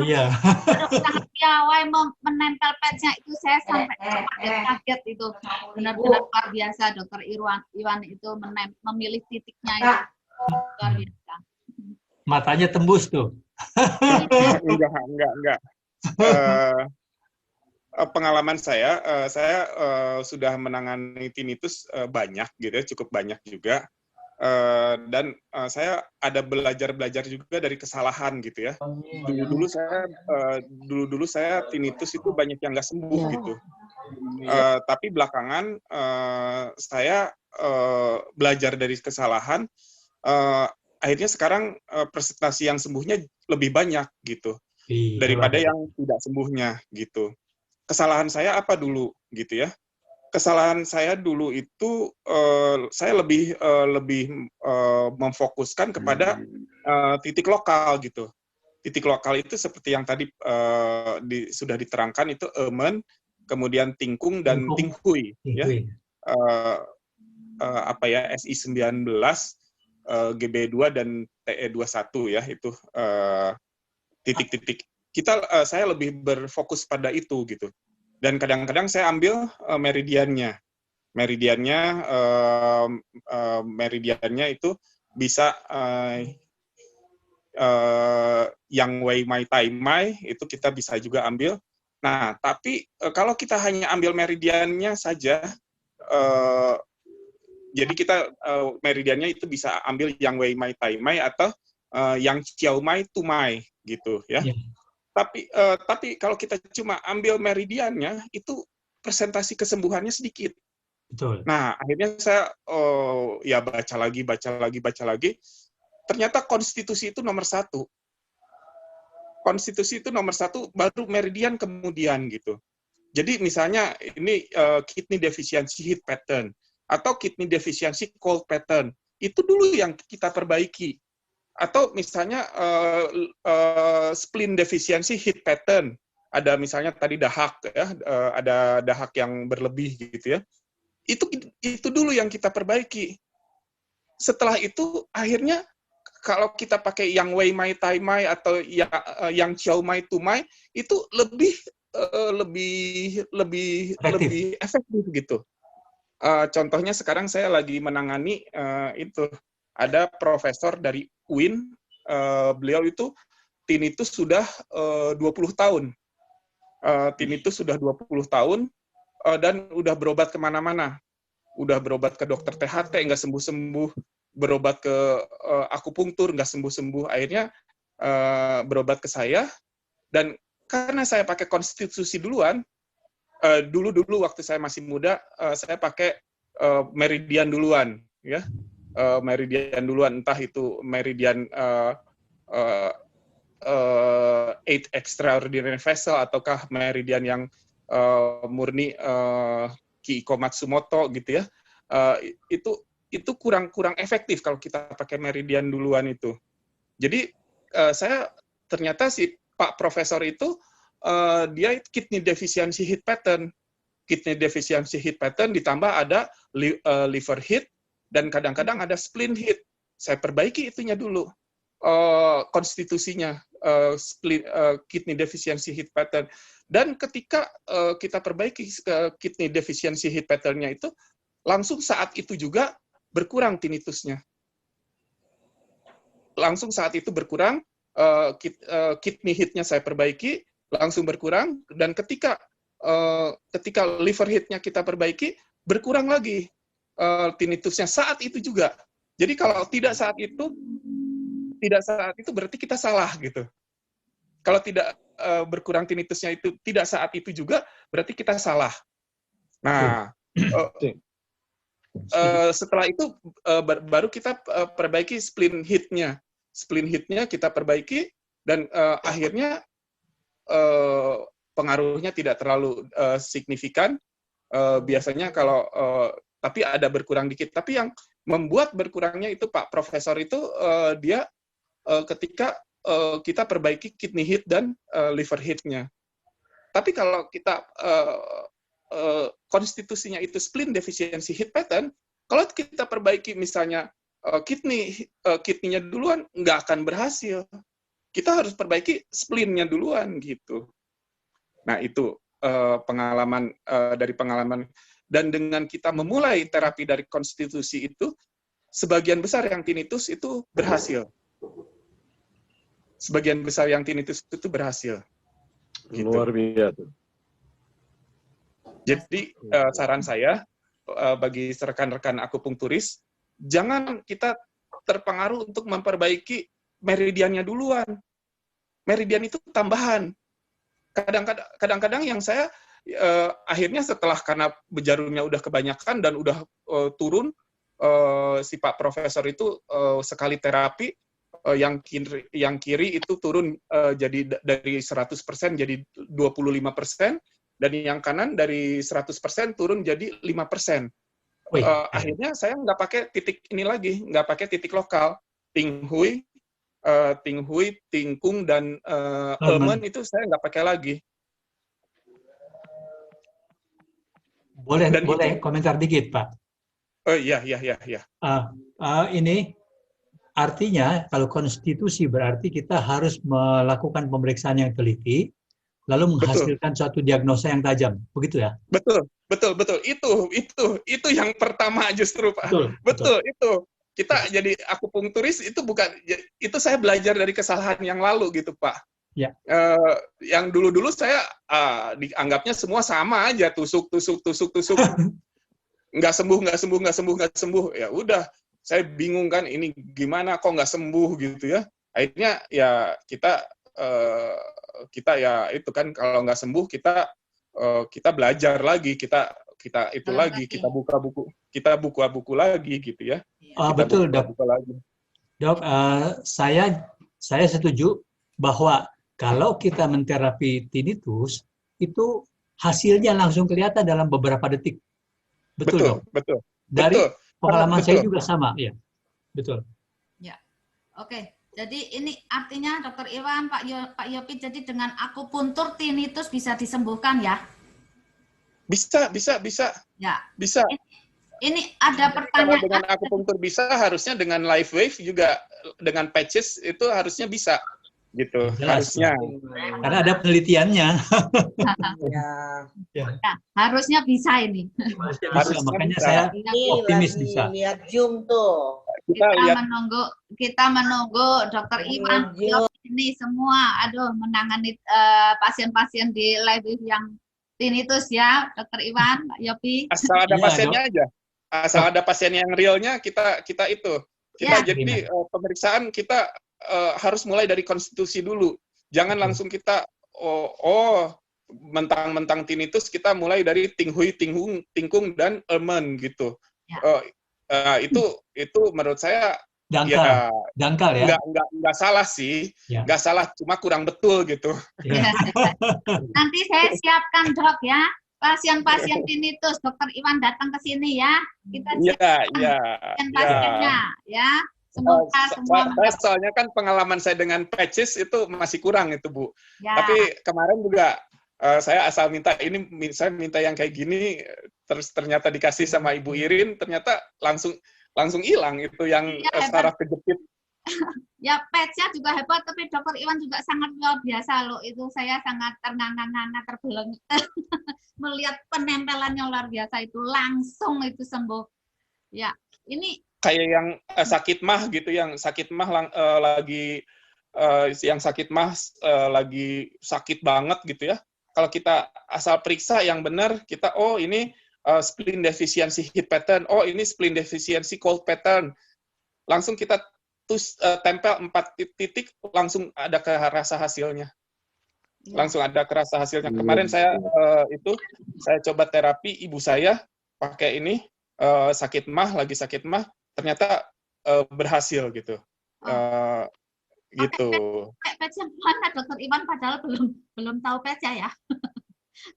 sangat piawai menempel patch-nya itu, saya sampai kaget itu. Benar-benar luar biasa Dr. Iwan itu memilih titiknya itu. Luar biasa. Matanya tembus tuh. Enggak. Pengalaman saya sudah menangani tinnitus banyak gitu ya, cukup banyak juga. Dan saya ada belajar juga dari kesalahan gitu ya. Dulu saya tinnitus itu banyak yang nggak sembuh gitu. Tapi belakangan saya belajar dari kesalahan. Akhirnya sekarang presentasi yang sembuhnya lebih banyak gitu daripada yang tidak sembuhnya gitu. Kesalahan saya apa dulu gitu ya? Kesalahan saya dulu itu saya lebih memfokuskan kepada titik lokal gitu. Titik lokal itu seperti yang tadi sudah diterangkan itu emen, kemudian tingkung dan tinghui ya. SI19 GB2 dan TE21 ya, itu titik-titik. Saya lebih berfokus pada itu gitu. Dan kadang-kadang saya ambil meridiannya. Meridiannya itu bisa yang Wei Mai Tai Mai itu kita bisa juga ambil. Nah, tapi kalau kita hanya ambil meridiannya saja, jadi kita meridiannya itu bisa ambil yang Wei Mai Tai Mai atau yang Chiao Mai Tu Mai gitu ya. Tapi kalau kita cuma ambil meridiannya itu presentasi kesembuhannya sedikit. Betul. Nah, akhirnya saya ya baca lagi. Ternyata konstitusi itu nomor 1. Konstitusi itu nomor 1, baru meridian kemudian gitu. Jadi misalnya ini kidney deficiency heat pattern atau kidney deficiency cold pattern, itu dulu yang kita perbaiki. Atau misalnya spleen deficiency heat pattern, ada misalnya tadi dahak ya, ada dahak yang berlebih gitu ya. Itu dulu yang kita perbaiki. Setelah itu akhirnya kalau kita pakai yang Wei Mai Tai Mai atau yang Chiao Mai Tu Mai itu lebih efektif gitu. Contohnya sekarang saya lagi menangani itu ada profesor dari UIN, beliau itu tinnitus sudah 20 tahun. Tinnitus sudah 20 tahun dan udah berobat kemana-mana. Udah berobat ke dokter THT, nggak sembuh-sembuh. Berobat ke akupunktur, nggak sembuh-sembuh. Akhirnya berobat ke saya, dan karena saya pakai konstitusi duluan, dulu waktu saya masih muda, saya pakai meridian duluan, ya. Meridian duluan, entah itu meridian 8 extraordinary vessel ataukah meridian yang murni Kiiko Matsumoto gitu ya. Itu kurang efektif kalau kita pakai meridian duluan itu. Jadi saya ternyata si Pak Profesor itu dia kidney deficiency heat pattern. Kidney deficiency heat pattern ditambah ada liver heat dan kadang-kadang ada spleen heat. Saya perbaiki itunya dulu. Konstitusinya kidney deficiency heat pattern. Dan ketika kita perbaiki kidney deficiency heat pattern-nya itu, langsung saat itu juga berkurang tinnitusnya. Langsung saat itu berkurang, kidney heat-nya saya perbaiki, langsung berkurang, dan ketika liver heat-nya kita perbaiki, berkurang lagi tinnitusnya saat itu juga. Jadi kalau tidak saat itu berarti kita salah gitu. Kalau tidak berkurang tinnitusnya itu tidak saat itu juga berarti kita salah. Nah, setelah itu baru kita perbaiki spleen heat-nya. Spleen heat-nya kita perbaiki dan akhirnya pengaruhnya tidak terlalu signifikan. Biasanya kalau tapi ada berkurang dikit. Tapi yang membuat berkurangnya itu Pak Profesor itu dia ketika kita perbaiki kidney heat dan liver heat-nya. Tapi kalau kita konstitusinya itu spleen deficiency heat pattern, kalau kita perbaiki misalnya kidney-nya duluan, nggak akan berhasil. Kita harus perbaiki spleen-nya duluan gitu. Nah itu pengalaman dari pengalaman, dan dengan kita memulai terapi dari konstitusi itu, sebagian besar yang tinnitus itu berhasil. Sebagian besar yang tinnitus itu berhasil. Gitu. Luar biasa. Jadi saran saya bagi rekan-rekan akupunkturis, jangan kita terpengaruh untuk memperbaiki meridiannya duluan. Meridian itu tambahan. Kadang-kadang yang saya akhirnya setelah karena berjarumnya udah kebanyakan dan udah turun, si Pak Profesor itu sekali terapi yang kiri itu turun jadi dari 100% jadi 25%. Dan yang kanan dari 100% turun jadi 5%. Akhirnya saya nggak pakai titik ini lagi, nggak pakai titik lokal. Tinghui, Tingkung, dan Elmen itu saya nggak pakai lagi. Boleh komentar dikit, Pak? Oh iya. Ini artinya kalau konstitusi berarti kita harus melakukan pemeriksaan yang teliti, lalu menghasilkan suatu diagnosa yang tajam, begitu ya? Betul. Itu yang pertama justru Pak. Betul. Itu kita jadi akupunkturis itu bukan, itu saya belajar dari kesalahan yang lalu gitu Pak. Ya. Yang dulu saya dianggapnya semua sama aja, tusuk. nggak sembuh. Ya udah, saya bingung kan ini gimana kok nggak sembuh gitu ya. Akhirnya ya kita ya itu kan kalau nggak sembuh kita belajar lagi, kita buka buku lagi gitu ya. Betul Dok. Dok, saya setuju bahwa kalau kita menterapi tinnitus itu hasilnya langsung kelihatan dalam beberapa detik. Betul. Dari pengalaman saya juga sama, ya. Betul. Ya. Oke. Jadi ini artinya Dr. Iwan, Pak Yopi, jadi dengan akupuntur tinnitus bisa disembuhkan ya? Bisa. Ya. Bisa. Ini ada pertanyaan. Kalau dengan akupuntur bisa, harusnya dengan live wave juga, dengan patches itu harusnya bisa. Gitu, jelas, harusnya. Karena ada penelitiannya. Ya. Harusnya bisa ini. Harusnya makanya bisa. Saya optimis bisa. Lihat Zoom tuh. Kita menunggu Dr. Iwan ini semua, menangani pasien-pasien di live yang tinnitus ya, Dr. Iwan, Pak Yopi. Asal ada pasiennya aja, asal ada pasien yang realnya kita itu. Jadi pemeriksaan kita harus mulai dari konstitusi dulu. Jangan langsung kita mentang-mentang tinnitus kita mulai dari Tinghui, Tingkung, dan Elmen gitu. Itu menurut saya dangkal ya. Nggak salah sih, nggak salah, cuma kurang betul gitu. Nanti saya siapkan Dok ya, pasien-pasien tinnitus, Dr. Iwan datang ke sini ya, kita siapkan pasien-pasiennya ya. Semoga semua. Soalnya kan pengalaman saya dengan patches itu masih kurang itu Bu. Ya. Tapi kemarin juga saya asal saya minta yang kayak gini, terus ternyata dikasih sama Ibu Irin, ternyata langsung hilang itu yang saraf kejepit. Ya, patch-nya juga hebat, tapi Dr. Iwan juga sangat luar biasa loh. Itu saya sangat ternganga-nganga, terbeleng melihat penempelannya luar biasa, itu langsung itu sembuh. Ya, ini kayak yang sakit mah gitu, yang sakit mah lagi lagi sakit banget gitu ya. Kalau kita asal periksa yang benar, kita ini spleen deficiency heat pattern, ini spleen deficiency cold pattern. langsung kita tempel 4 titik, langsung ada kerasa hasilnya. Langsung ada kerasa hasilnya. Kemarin saya saya coba terapi ibu saya pakai ini, lagi sakit mah, ternyata berhasil gitu. Gitu. Pakai patch yang mana, Dokter Iwan? Padahal belum tahu patch ya.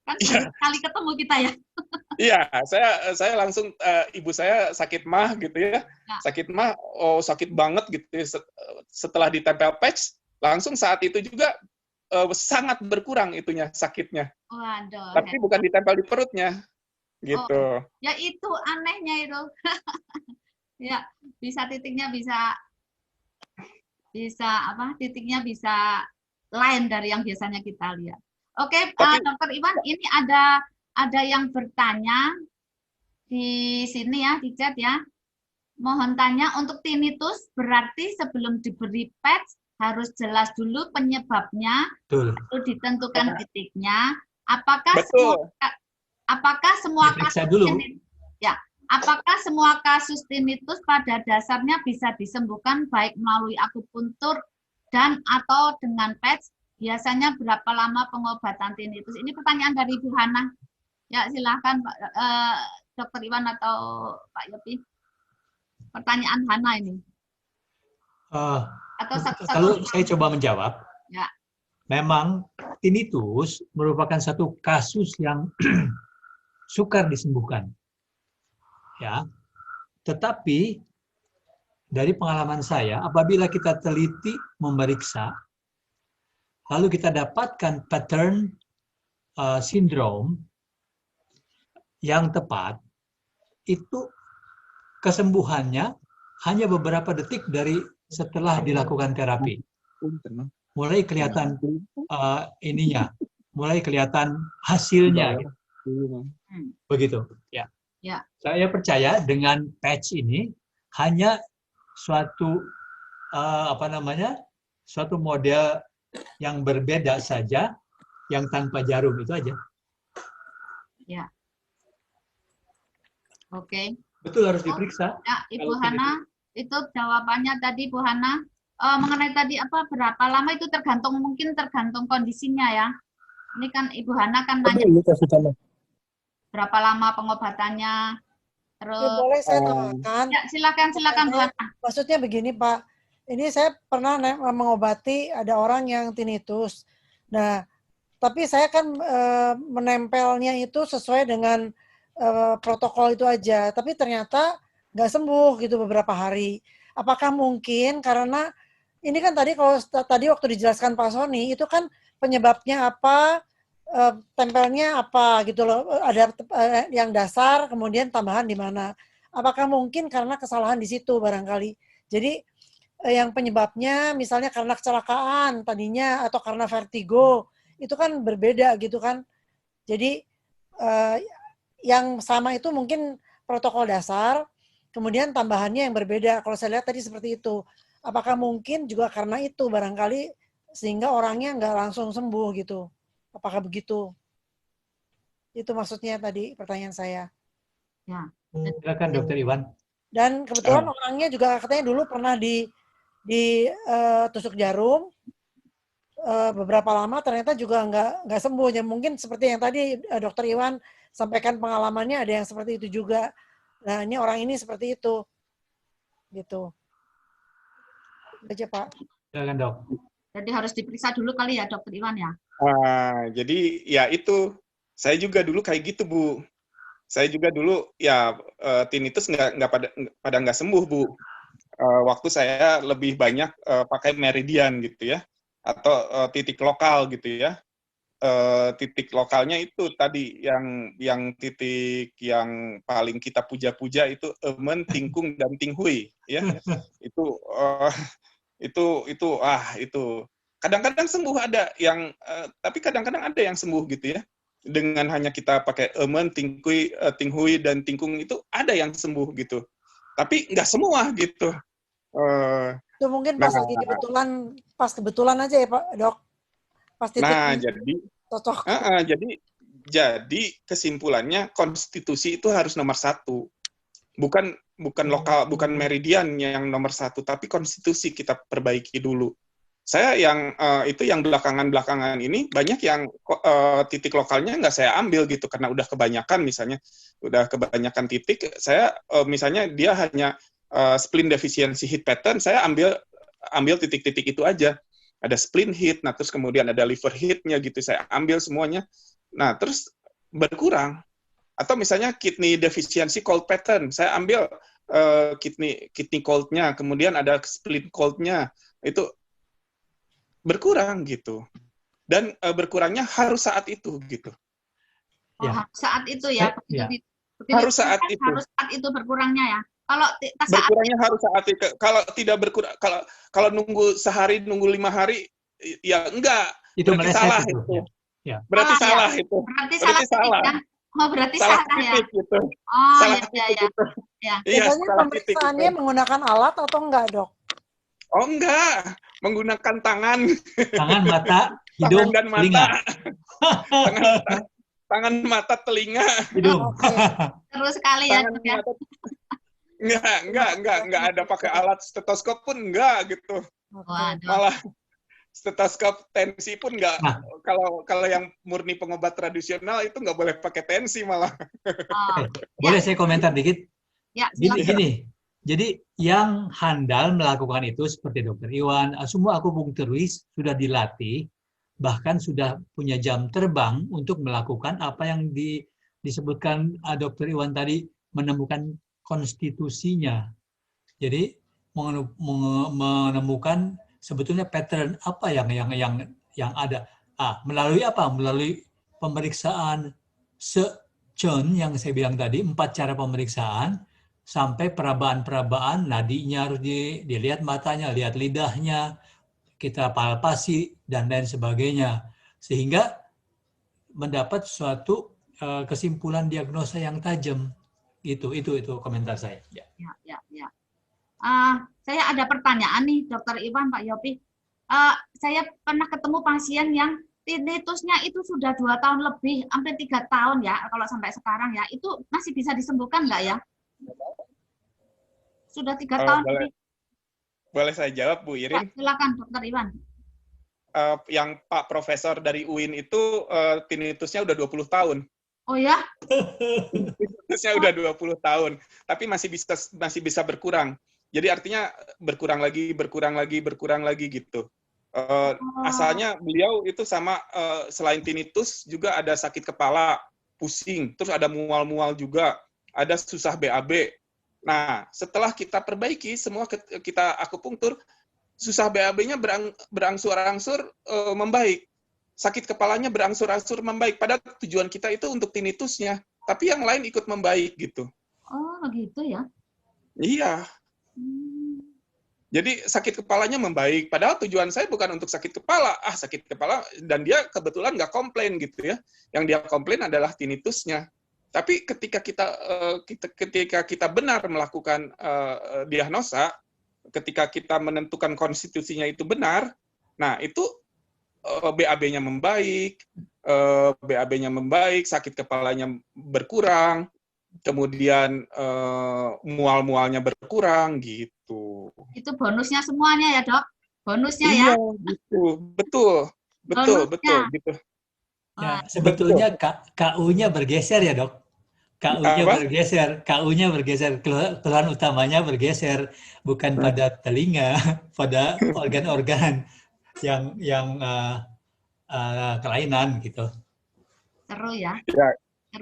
Kan sekali ketemu kita ya. Iya, saya langsung ibu saya sakit mah gitu ya. Sakit mah, sakit banget gitu. Setelah ditempel patch, langsung saat itu juga sangat berkurang itunya sakitnya. Waduh. Tapi bukan ditempel di perutnya. Gitu. Ya itu anehnya itu. Ya, titiknya bisa titiknya bisa lain dari yang biasanya kita lihat. Oke, Dokter Iwan, ini ada yang bertanya di sini ya, di chat ya. Mohon tanya, untuk tinnitus berarti sebelum diberi patch harus jelas dulu penyebabnya, lalu ditentukan titiknya. Apakah semua kasus apakah semua kasus tinnitus pada dasarnya bisa disembuhkan baik melalui akupuntur dan atau dengan patch? Biasanya berapa lama pengobatan tinnitus? Ini pertanyaan dari Bu Hana. Ya, silahkan Pak Dokter Iwan atau Pak Yopi. Pertanyaan Hana ini. Kalau saya coba menjawab, ya. Memang tinnitus merupakan satu kasus yang sukar disembuhkan. Ya, tetapi dari pengalaman saya, apabila kita teliti memeriksa, lalu kita dapatkan pattern sindrom yang tepat, itu kesembuhannya hanya beberapa detik dari setelah dilakukan terapi. Mulai kelihatan mulai kelihatan hasilnya. Gitu. Begitu. Ya. Ya. Saya percaya dengan patch ini hanya suatu suatu model yang berbeda saja, yang tanpa jarum itu aja. Ya. Oke. Betul, harus diperiksa. Ya, Ibu Hana, itu jawabannya tadi Bu Hana. Mengenai tadi berapa lama itu tergantung kondisinya ya. Ini kan Ibu Hana kan nanya berapa lama pengobatannya. Terus boleh saya tambahkan? Ya, silakan Bu Hana. Maksudnya begini Pak, ini saya pernah mengobati ada orang yang tinnitus. Nah, tapi saya kan menempelnya itu sesuai dengan protokol itu aja. Tapi ternyata nggak sembuh gitu beberapa hari. Apakah mungkin karena ini kan tadi waktu dijelaskan Pak Sony itu kan penyebabnya apa, tempelnya apa gitu loh, ada yang dasar kemudian tambahan di mana. Apakah mungkin karena kesalahan di situ barangkali. Jadi yang penyebabnya misalnya karena kecelakaan tadinya atau karena vertigo itu kan berbeda gitu kan. Jadi yang sama itu mungkin protokol dasar, kemudian tambahannya yang berbeda. Kalau saya lihat tadi seperti itu. Apakah mungkin juga karena itu barangkali sehingga orangnya nggak langsung sembuh gitu? Apakah begitu? Itu maksudnya tadi pertanyaan saya. Ya. Silakan Dokter Iwan. Dan kebetulan orangnya juga katanya dulu pernah tusuk jarum beberapa lama, ternyata juga nggak sembuh. Ya, mungkin seperti yang tadi Dokter Iwan sampaikan pengalamannya ada yang seperti itu juga. Nah, ini orang ini seperti itu, gitu. Aja Pak. Silakan Dok. Jadi harus diperiksa dulu kali ya Dokter Iwan ya. Jadi ya itu saya juga dulu kayak gitu Bu. Saya juga dulu ya tinnitus nggak sembuh Bu. Waktu saya lebih banyak pakai meridian gitu ya, atau titik lokal gitu ya. Titik lokalnya itu tadi yang titik yang paling kita puja-puja itu emen, tingkung dan tinghui ya. Itu kadang-kadang sembuh ada yang tapi kadang-kadang ada yang sembuh gitu ya. Dengan hanya kita pakai emen, tinghui dan tingkung itu ada yang sembuh gitu. Tapi nggak semua gitu. Itu mungkin pas kebetulan aja ya Pak Dok. Jadi kesimpulannya konstitusi itu harus nomor 1. bukan lokal, bukan meridian yang nomor satu, tapi konstitusi kita perbaiki dulu. Saya yang itu yang belakangan ini banyak yang titik lokalnya nggak saya ambil gitu karena udah kebanyakan, misalnya udah kebanyakan titik. Saya misalnya dia hanya spleen deficiency hit pattern, saya ambil titik-titik itu aja. Ada spleen hit, nah terus kemudian ada liver hit-nya gitu, saya ambil semuanya. Nah terus berkurang. Atau misalnya kidney deficiency cold pattern, saya ambil kidney cold-nya, kemudian ada spleen cold-nya, itu berkurang gitu. Dan berkurangnya harus saat itu gitu. Oh, harus saat itu ya. Harus saat itu. Harus saat itu berkurangnya ya. Kalau berkurangnya harus saat itu. Kalau tidak berkurang, kalau nunggu sehari, nunggu 5 hari, ya enggak. Itu berarti salah itu. Ya. Berarti salah itu. Berarti salah. Ya? Oh, berarti salah ya. Gitu. Oh, salah ya. Gitu. Ya. Iya, Biasanya pemeriksaannya menggunakan alat atau enggak, Dok? Oh, enggak. Menggunakan tangan. Tangan, mata, hidung, dan mata. telinga. tangan, mata, telinga. Hidung. Terus sekali ya. Enggak ada pakai alat stetoskop pun enggak gitu. Waduh. Malah stetoskop tensi pun enggak. Kalau yang murni pengobat tradisional itu enggak boleh pakai tensi malah. Boleh saya komentar dikit? Ya, Gini. Jadi yang handal melakukan itu seperti Dr. Iwan, semua akupunkturis sudah dilatih, bahkan sudah punya jam terbang untuk melakukan apa yang disebutkan Dr. Iwan tadi, menemukan konstitusinya. Jadi menemukan sebetulnya pattern apa yang ada. Melalui apa? Melalui pemeriksaan secun yang saya bilang tadi, 4 cara pemeriksaan, sampai perabaan-perabaan, nadinya harus dilihat, matanya, lihat lidahnya, kita palpasi, dan lain sebagainya. Sehingga mendapat suatu kesimpulan diagnosa yang tajam. Itu komentar saya. Ya. Saya ada pertanyaan nih, Dr. Iwan, Pak Yopi. Saya pernah ketemu pasien yang tinnitusnya itu sudah 2 tahun lebih, hampir 3 tahun ya, kalau sampai sekarang ya. Itu masih bisa disembuhkan nggak ya? Sudah 3 tahun lebih. Boleh saya jawab, Bu Irin? Ya, silakan, Dr. Iwan. Yang Pak Profesor dari UIN itu tinnitusnya udah 20 tahun. Oh ya? Tinnitusnya udah 20 tahun, tapi masih bisa berkurang. Jadi artinya berkurang lagi gitu. Asalnya beliau itu sama selain tinnitus juga ada sakit kepala, pusing, terus ada mual-mual juga, ada susah BAB. Nah, setelah kita perbaiki semua, kita akupunktur, susah BAB-nya berangsur-angsur membaik. Sakit kepalanya berangsur-angsur membaik. Padahal tujuan kita itu untuk tinnitusnya, tapi yang lain ikut membaik gitu. Oh, begitu ya? Iya. Jadi sakit kepalanya membaik. Padahal tujuan saya bukan untuk sakit kepala. Sakit kepala, dan dia kebetulan nggak komplain gitu ya. Yang dia komplain adalah tinnitusnya. Tapi ketika kita benar melakukan diagnosa, ketika kita menentukan konstitusinya itu benar, nah itu BAB-nya membaik, sakit kepalanya berkurang, kemudian mual-mualnya berkurang gitu. Itu bonusnya semuanya ya, Dok? Bonusnya ya? Iya, betul gitu. Ya, sebetulnya KU-nya bergeser ya, Dok. KU-nya bergeser, keluhan utamanya bergeser, bukan pada telinga, pada organ-organ yang kelainan gitu. Seru ya?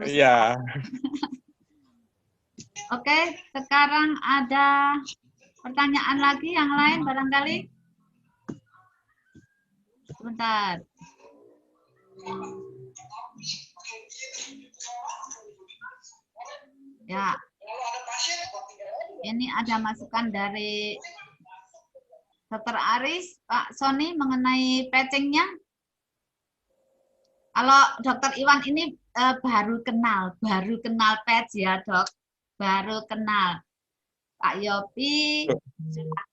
Iya. Oke, sekarang ada pertanyaan lagi yang lain barangkali. Sebentar. Ya. Ini ada masukan dari Dr. Aris, Pak Sony mengenai patching-nya. Kalau Dr. Iwan ini baru kenal patch ya, Dok. Baru kenal. Pak Yopi sudah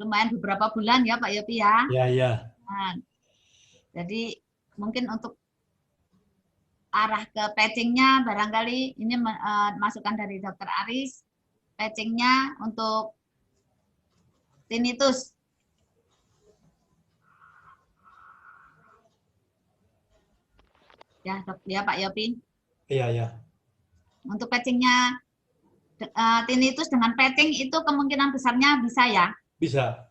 lumayan beberapa bulan ya, Pak Yopi ya. Iya. Nah, jadi mungkin untuk arah ke patching-nya barangkali ini masukan dari Dr. Aris. patchingnya untuk tinnitus. Ya, ya Pak Yopi. Iya, ya. Untuk patchingnya tinnitus dengan patching itu kemungkinan besarnya bisa ya? Bisa.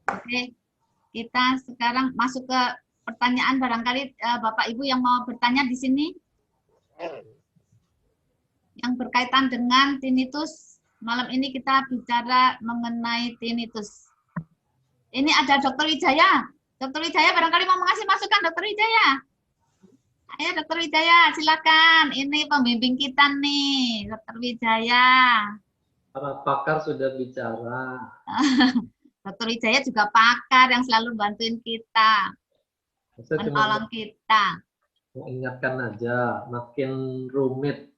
Oke, kita sekarang masuk ke pertanyaan, barangkali Bapak Ibu yang mau bertanya di sini. Yang berkaitan dengan tinnitus, malam ini kita bicara mengenai tinnitus. Ini ada Dr. Wijaya. Dr. Wijaya barangkali mau mengasih masukan, Dr. Wijaya. Ayo Dr. Wijaya, silakan. Ini pembimbing kita nih, Dr. Wijaya. Para pakar sudah bicara. Dr. Wijaya juga pakar yang selalu bantuin kita, menolong kita. Ingatkan aja, makin rumit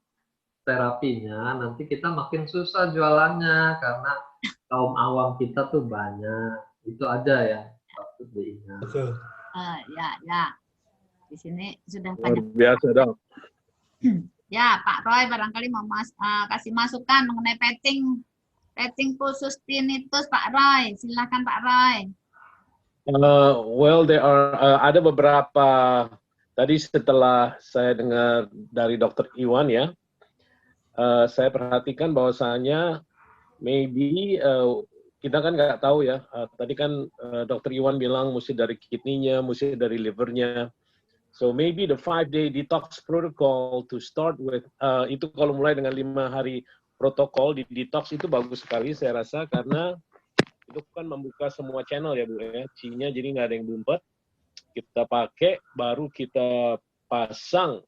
terapinya, nanti kita makin susah jualannya karena kaum awam kita tuh banyak. Itu aja ya, patut diingat. Betul. Ya. Di sini sudah Luar banyak. biasa dong. Ya, Pak Roy barangkali mau kasih masukan mengenai patching khusus tinnitus, Pak Roy. Silakan Pak Roy. Well, there are ada beberapa tadi setelah saya dengar dari Dr. Iwan ya, saya perhatikan bahwasanya maybe kita kan nggak tahu ya. Tadi kan Dr. Iwan bilang mesti dari kidney-nya, mesti dari liver-nya. So maybe the 5-day detox protocol to start with, itu kalau mulai dengan 5 hari protokol di detox itu bagus sekali saya rasa, karena itu kan membuka semua channel ya Bu ya, Qi-nya jadi nggak ada yang ngumpet. Kita pakai, baru kita pasang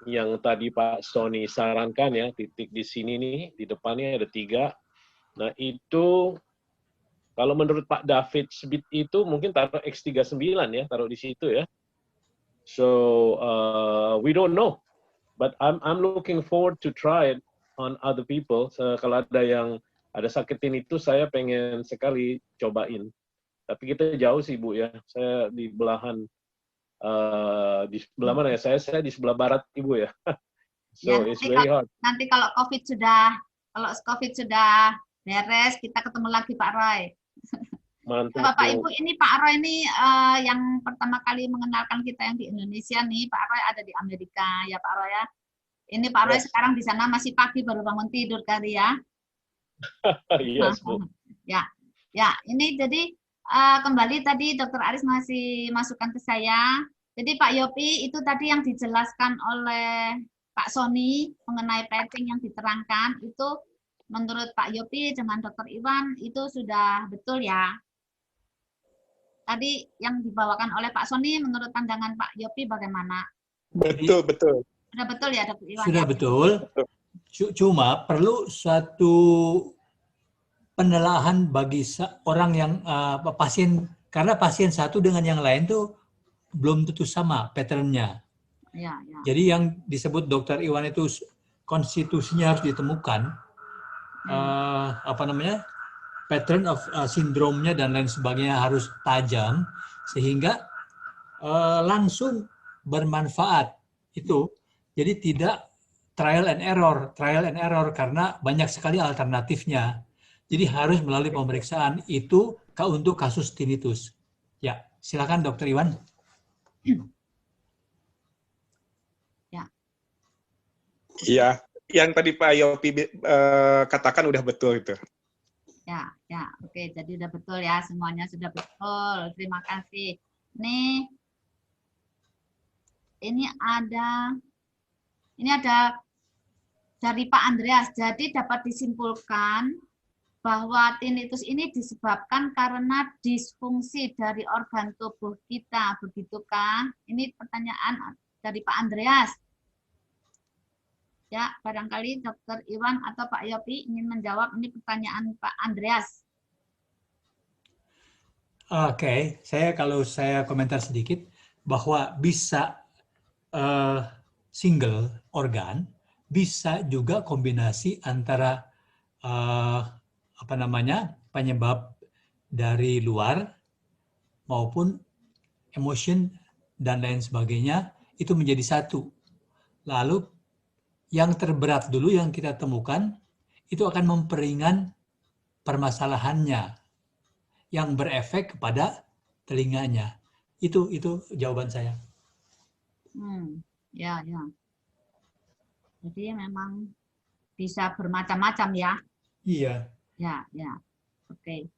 yang tadi Pak Sony sarankan ya, titik di sini nih, di depannya ada 3. Nah itu kalau menurut Pak David Smith itu mungkin taruh X39 ya, taruh di situ ya. So we don't know, but I'm looking forward to try it on other people. So, kalau ada yang ada sakit tinnitus, saya pengen sekali cobain. Tapi kita jauh sih Bu ya. Saya di belahan di sebelah mana ya? Saya di sebelah barat Ibu ya. So it's very hard. Nanti kalau COVID sudah beres, kita ketemu lagi Pak Roy. Mantap. Bapak Ibu, ini Pak Roy ini yang pertama kali mengenalkan kita yang di Indonesia nih. Pak Roy ada di Amerika ya Pak Roy ya. Ini Pak Roy sekarang di sana masih pagi baru bangun tidur kali ya. Yes, Bu. Ya, ini jadi kembali tadi Dr. Aris masih masukan ke saya. Jadi Pak Yopi itu tadi yang dijelaskan oleh Pak Sony mengenai patching yang diterangkan itu menurut Pak Yopi dengan Dr. Iwan itu sudah betul ya. Tadi yang dibawakan oleh Pak Sony menurut pandangan Pak Yopi bagaimana? Betul. Sudah betul ya Dr. Iwan? Sudah betul. Cuma perlu satu penelaahan bagi orang yang pasien, karena pasien satu dengan yang lain tuh belum tentu sama patternnya. Ya. Jadi yang disebut Dr. Iwan itu konstitusinya harus ditemukan, pattern of sindromnya dan lain sebagainya harus tajam sehingga langsung bermanfaat itu. Jadi tidak trial and error karena banyak sekali alternatifnya. Jadi harus melalui pemeriksaan itu untuk kasus tinnitus. Ya, silakan Dr. Iwan. Iya, yang tadi Pak Yopi katakan udah betul itu. Ya, oke. Jadi udah betul ya, semuanya sudah betul. Terima kasih. Ini ada dari Pak Andreas. Jadi dapat disimpulkan bahwa tinnitus ini disebabkan karena disfungsi dari organ tubuh kita, begitu kan? Ini pertanyaan dari Pak Andreas. Ya, barangkali Dr. Iwan atau Pak Yopi ingin menjawab ini pertanyaan Pak Andreas. Oke, kalau saya komentar sedikit bahwa bisa single organ, bisa juga kombinasi antara penyebab dari luar maupun emotion dan lain sebagainya itu menjadi satu. Lalu yang terberat dulu yang kita temukan itu akan memperingan permasalahannya yang berefek kepada telinganya. Itu jawaban saya. Ya. Jadi memang bisa bermacam-macam ya. Iya. Ya. Oke.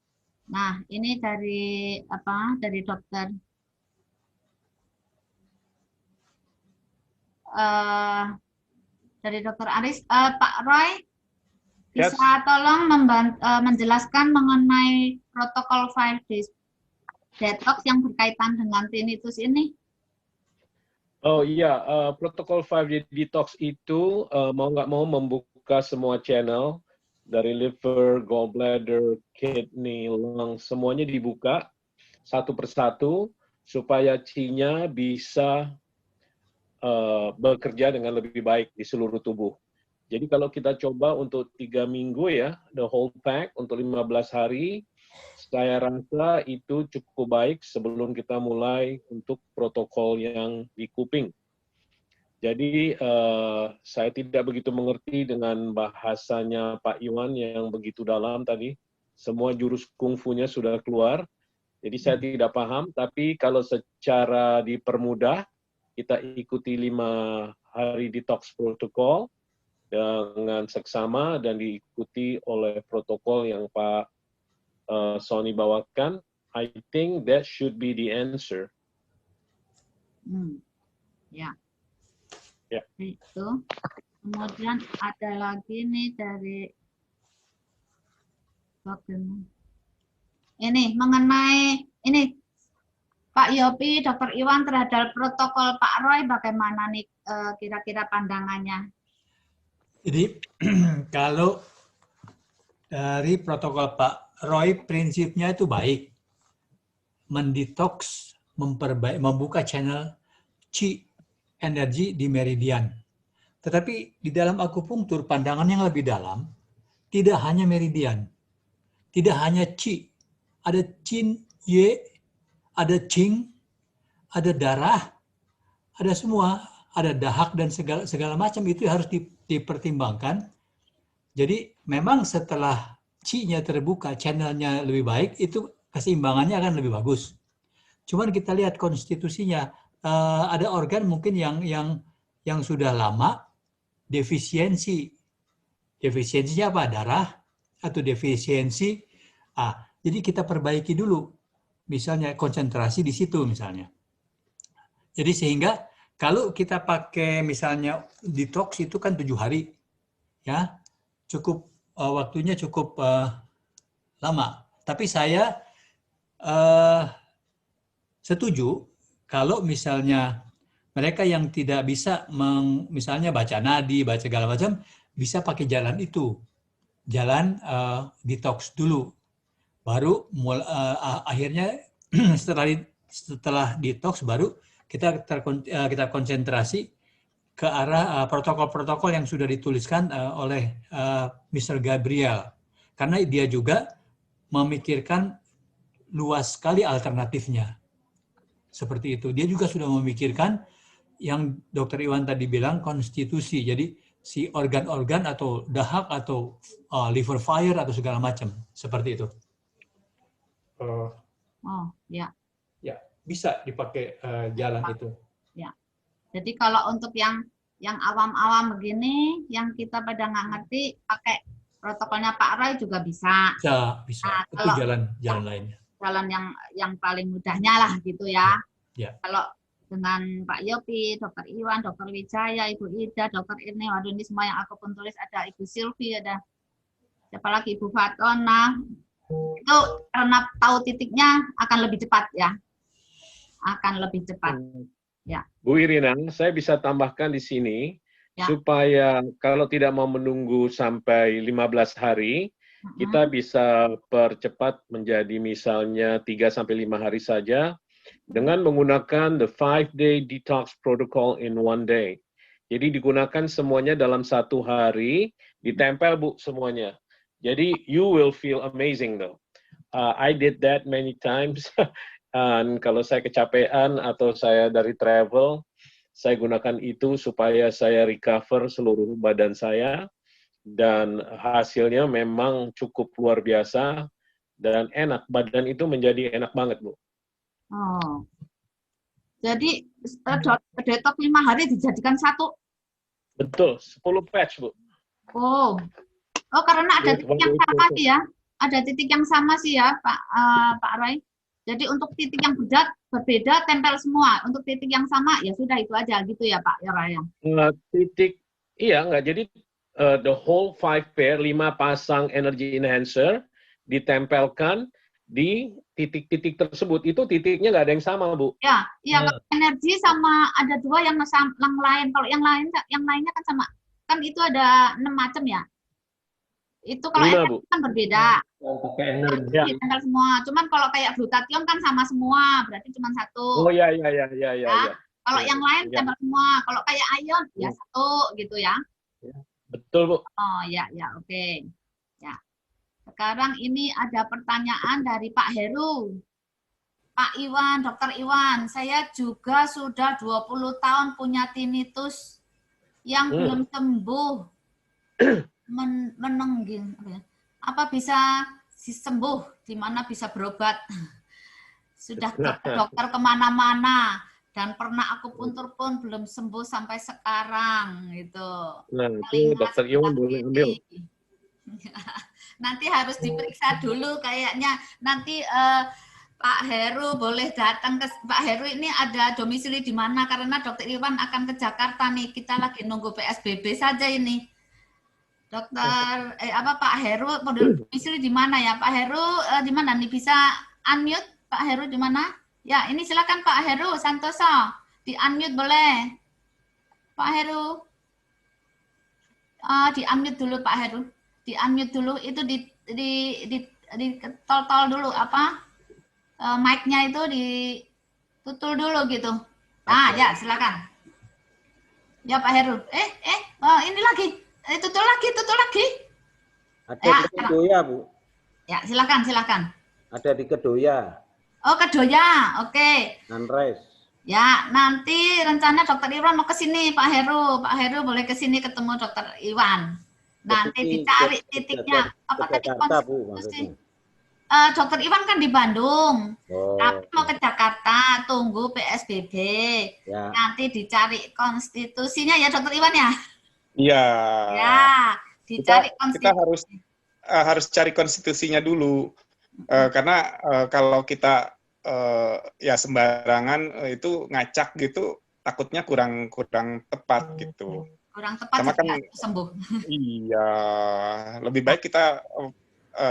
Nah, ini dari dokter Aris, Pak Roy, bisa tolong menjelaskan mengenai protokol 5 days detox yang berkaitan dengan tinnitus ini? Oh iya, protokol 5 day detox itu mau nggak mau membuka semua channel dari liver, gallbladder, kidney, lung, semuanya dibuka satu persatu supaya qi-nya bisa bekerja dengan lebih baik di seluruh tubuh. Jadi kalau kita coba untuk 3 minggu ya, the whole pack untuk 15 hari, saya rasa itu cukup baik sebelum kita mulai untuk protokol yang di kuping. Jadi saya tidak begitu mengerti dengan bahasanya Pak Iwan yang begitu dalam tadi. Semua jurus kungfunya sudah keluar. Jadi saya tidak paham, tapi kalau secara dipermudah, kita ikuti 5 hari detox protokol dengan seksama dan diikuti oleh protokol yang Pak Sony bawakan. I think that should be the answer. Ya. Ya. Itu. Kemudian ada lagi nih dari ini mengenai ini Pak Yopi, Dr. Iwan terhadap protokol Pak Roy, bagaimana nih kira-kira pandangannya? Jadi kalau dari protokol Pak Roy, prinsipnya itu baik. Mendetoks, membuka channel qi, energi di meridian. Tetapi di dalam akupunktur, pandangan yang lebih dalam, tidak hanya meridian, tidak hanya qi, ada qin, ye, ada qing, ada darah, ada semua, ada dahak dan segala macam itu harus dipertimbangkan. Jadi memang setelah qi-nya terbuka, channelnya lebih baik, itu keseimbangannya akan lebih bagus. Cuman kita lihat konstitusinya, ada organ mungkin yang sudah lama defisiensi. Defisiensinya apa? Darah atau defisiensi. Jadi kita perbaiki dulu. Misalnya konsentrasi di situ misalnya. Jadi sehingga kalau kita pakai misalnya detox itu kan 7 hari. Ya. Cukup waktunya cukup lama. Tapi saya setuju kalau misalnya mereka yang tidak bisa misalnya baca nadi, baca segala macam, bisa pakai jalan itu. Jalan detox dulu. Baru akhirnya setelah detox baru kita konsentrasi ke arah protokol-protokol yang sudah dituliskan oleh Mr. Gabriel. Karena dia juga memikirkan luas sekali alternatifnya. Seperti itu. Dia juga sudah memikirkan yang Dr. Iwan tadi bilang konstitusi. Jadi si organ-organ atau dahak atau liver fire atau segala macam. Seperti itu. Ya. Ya, bisa dipakai jalan itu. Ya. Jadi kalau untuk yang awam-awam begini, yang kita pada nggak ngerti, pakai protokolnya Pak Roy juga bisa. Bisa. Nah, itu jalan lainnya. Jalan yang paling mudahnya lah gitu ya. Ya. Kalau dengan Pak Yopi, Dr. Iwan, Dr. Wijaya, Ibu Ida, Dr. Irni, waduh ini semua yang aku pun tulis, ada Ibu Silvi, ada siapa lagi, Ibu Fatona. Itu karena tahu titiknya akan lebih cepat ya. Akan lebih cepat. Ya. Bu Irina, saya bisa tambahkan di sini supaya kalau tidak mau menunggu sampai 15 hari, kita bisa percepat menjadi misalnya 3-5 hari saja dengan menggunakan the 5-day detox protocol in 1 day. Jadi digunakan semuanya dalam 1 hari, ditempel Bu semuanya. Jadi you will feel amazing though. I did that many times. Dan kalau saya kecapean atau saya dari travel, saya gunakan itu supaya saya recover seluruh badan saya, dan hasilnya memang cukup luar biasa dan enak. Badan itu menjadi enak banget, Bu. Oh. Jadi detox 5 hari dijadikan satu. Betul, 10 patch, Bu. Oh. Oh, karena ada titik yang sama sih ya. Ada titik yang sama sih ya, Pak Roy. Jadi untuk titik yang berbeda tempel semua. Untuk titik yang sama ya sudah itu aja gitu ya, Pak Roy. Enggak. Jadi the whole 5 pair, 5 pasang energy enhancer ditempelkan di titik-titik tersebut. Itu titiknya nggak ada yang sama, Bu. Ya, iya. Kalau energi sama ada 2 yang lain. Kalau yang lainnya kan sama. Kan itu ada 6 macam ya. Itu kalau 5, energi Bu. kan berbeda. Pakai energi. Ya. Tempel semua. Cuman kalau kayak glutathione kan sama semua, berarti cuma 1. Oh iya. Kalau yang lain tempel semua. Kalau kayak ion ya 1 gitu ya. Betul, Bu. Oh ya, oke. Ya. Sekarang ini ada pertanyaan dari Pak Heru. Pak Iwan, Dokter Iwan, saya juga sudah 20 tahun punya tinnitus yang belum sembuh. Menengging. Apa bisa sembuh? Di mana bisa berobat? Sudah ke dokter kemana-mana. Dan pernah aku puntur pun belum sembuh sampai sekarang gitu. Nah, itu Dokter Iwan boleh ambil. Nanti harus diperiksa dulu kayaknya. Nanti Pak Heru boleh datang ke Pak Heru ini ada domisili di mana? Karena Dokter Iwan akan ke Jakarta nih. Kita lagi nunggu PSBB saja ini. Pak Heru domisili di mana ya? Pak Heru di mana nih? Bisa unmute Pak Heru di mana? Ya, ini silakan Pak Heru Santoso. Di-unmute boleh. Pak Heru. Di-unmute dulu Pak Heru. Di-unmute dulu. Itu di tol dulu apa? Mic-nya itu ditutul dulu gitu. Nah, ya, silakan. Ya Pak Heru. Ini lagi. Tutul lagi. Ada di Kedoya, Bu. Ya, silakan. Ada di Kedoya. Oh, Kedoya, oke. Sunrise. Ya, nanti rencana Dokter Iwan mau ke sini, Pak Heru. Pak Heru boleh ke sini ketemu Dokter Iwan. Nanti dicari titiknya. Apa tadi konstitusi? Dokter Iwan kan di Bandung. Tapi mau ke Jakarta, tunggu PSBB. Ya. Nanti dicari konstitusinya ya, Dokter Iwan ya? Iya. Ya, dicari konstitusi. Kita harus cari konstitusinya dulu. Karena kalau kita ya sembarangan itu ngacak gitu, takutnya kurang tepat gitu. Kurang tepat sama kan sembuh. Iya, lebih baik kita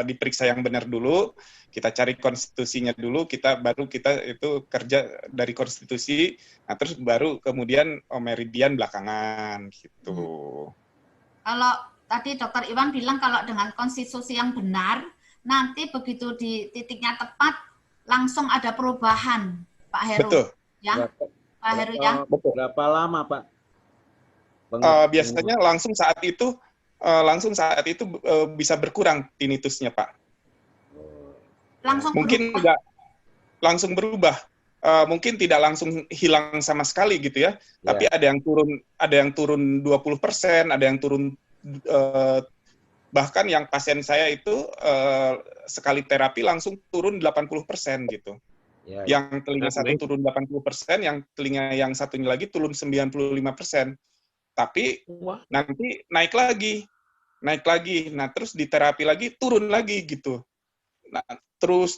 diperiksa yang benar dulu, kita cari konstitusinya dulu, baru kita itu kerja dari konstitusi, nah terus baru kemudian meridian belakangan gitu. Kalau tadi Dokter Iwan bilang kalau dengan konstitusi yang benar, nanti begitu di titiknya tepat langsung ada perubahan, Pak Heru. Betul. Ya, Pak Heru ya. Betul. Berapa lama, Pak? Biasanya langsung saat itu bisa berkurang tinnitusnya, Pak. Mungkin enggak langsung berubah. Mungkin tidak langsung hilang sama sekali gitu ya. Tapi ada yang turun 20%, ada yang turun bahkan yang pasien saya itu sekali terapi langsung turun 80% gitu. Yang telinga satu turun 80%, yang telinga yang satunya lagi turun 95%. Tapi nanti naik lagi. Nah, terus di terapi lagi turun lagi gitu. Nah, terus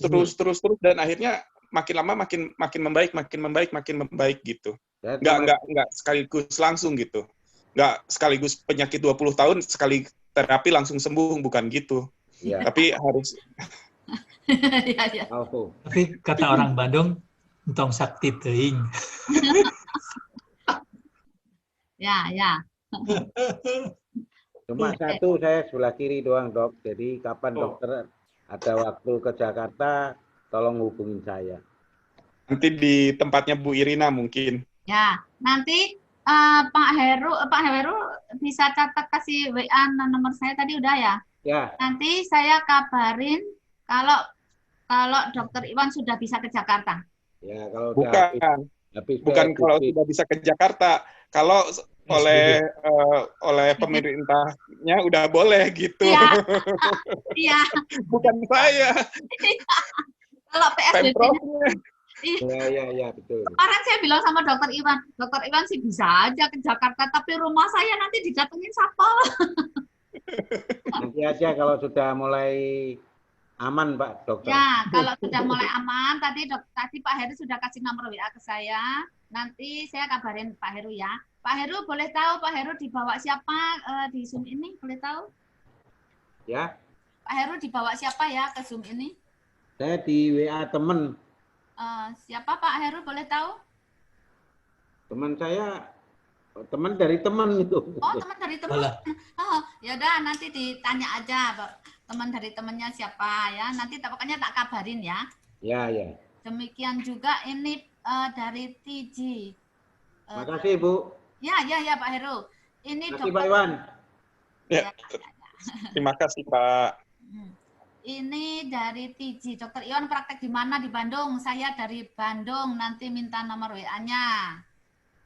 dan akhirnya makin lama makin membaik gitu. Enggak sekaligus langsung gitu. Enggak sekaligus penyakit 20 tahun sekali terapi langsung sembuh, bukan gitu. Ya. Tapi harus. Ya. Tapi kata orang Bandung, entong sakti teuing. Ya. Cuma satu, saya sebelah kiri doang, Dok. Jadi kapan dokter ada waktu ke Jakarta, tolong hubungin saya. Nanti di tempatnya Bu Irina mungkin. Ya, nanti Pak Heru bisa catat kasih WA nomor saya tadi udah ya? Ya. Nanti saya kabarin kalau Dokter Iwan sudah bisa ke Jakarta. Ya, kalau bukan. Bukan kalau sudah bisa ke Jakarta. Kalau oleh pemerintahnya udah boleh gitu. Iya. Iya. Bukan saya. Kalau PSBB-nya. Iya, betul. Kemarin saya bilang sama Dokter Iwan sih bisa aja ke Jakarta, tapi rumah saya nanti didatengin satpol. Nanti aja kalau sudah mulai aman, Pak Dokter. Ya, kalau sudah mulai aman, tadi Pak Heru sudah kasih nomor WA ke saya. Nanti saya kabarin Pak Heru ya. Pak Heru boleh tahu Pak Heru dibawa siapa di Zoom ini? Boleh tahu? Ya. Pak Heru dibawa siapa ya ke Zoom ini? Saya di WA teman. Siapa Pak Heru boleh tahu? Teman saya, teman dari teman itu. Oh, teman dari teman. Oh, ya udah nanti ditanya aja teman dari temannya siapa ya. Nanti pokoknya tak kabarin ya. Ya. Demikian juga ini dari TG. Makasih, Bu. Ya Pak Heru. Ini Makasih, Pak Iwan. Ya. Terima kasih, Pak. Ini dari TG. Dokter Iwan praktek di mana? Di Bandung. Saya dari Bandung. Nanti minta nomor WA-nya.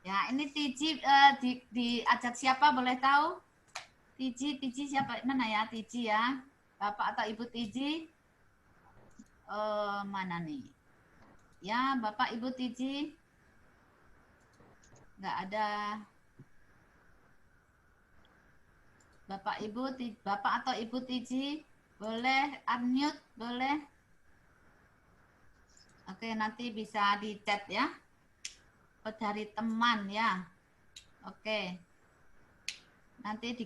Ya, ini TG diajak siapa boleh tahu? TG siapa? Mana ya TG ya? Bapak atau Ibu TG? Mana nih? Ya, Bapak Ibu TG. Nggak ada. Bapak atau Ibu TG. Boleh unmute, boleh. Oke, nanti bisa di chat ya. Dari teman ya. Oke. Nanti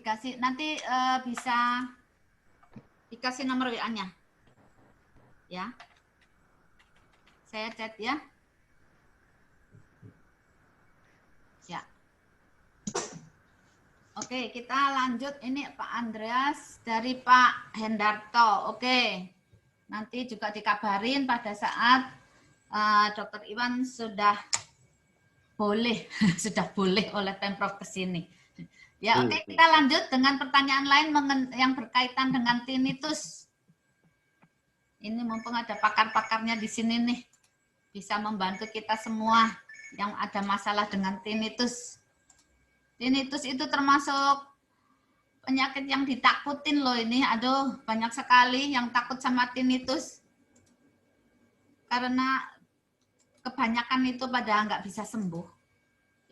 bisa dikasih nomor WA-nya. Ya. Saya chat ya. Ya. Oke, kita lanjut. Ini Pak Andreas dari Pak Hendarto. Oke. Nanti juga dikabarin pada saat Dokter Iwan sudah boleh oleh Pemprov ke sini. Ya, oke, kita lanjut dengan pertanyaan lain yang berkaitan dengan tinnitus. Ini mumpung ada pakar-pakarnya di sini nih. Bisa membantu kita semua yang ada masalah dengan tinnitus. Tinnitus itu termasuk penyakit yang ditakutin loh ini. Aduh, banyak sekali yang takut sama tinnitus. Karena kebanyakan itu pada nggak bisa sembuh.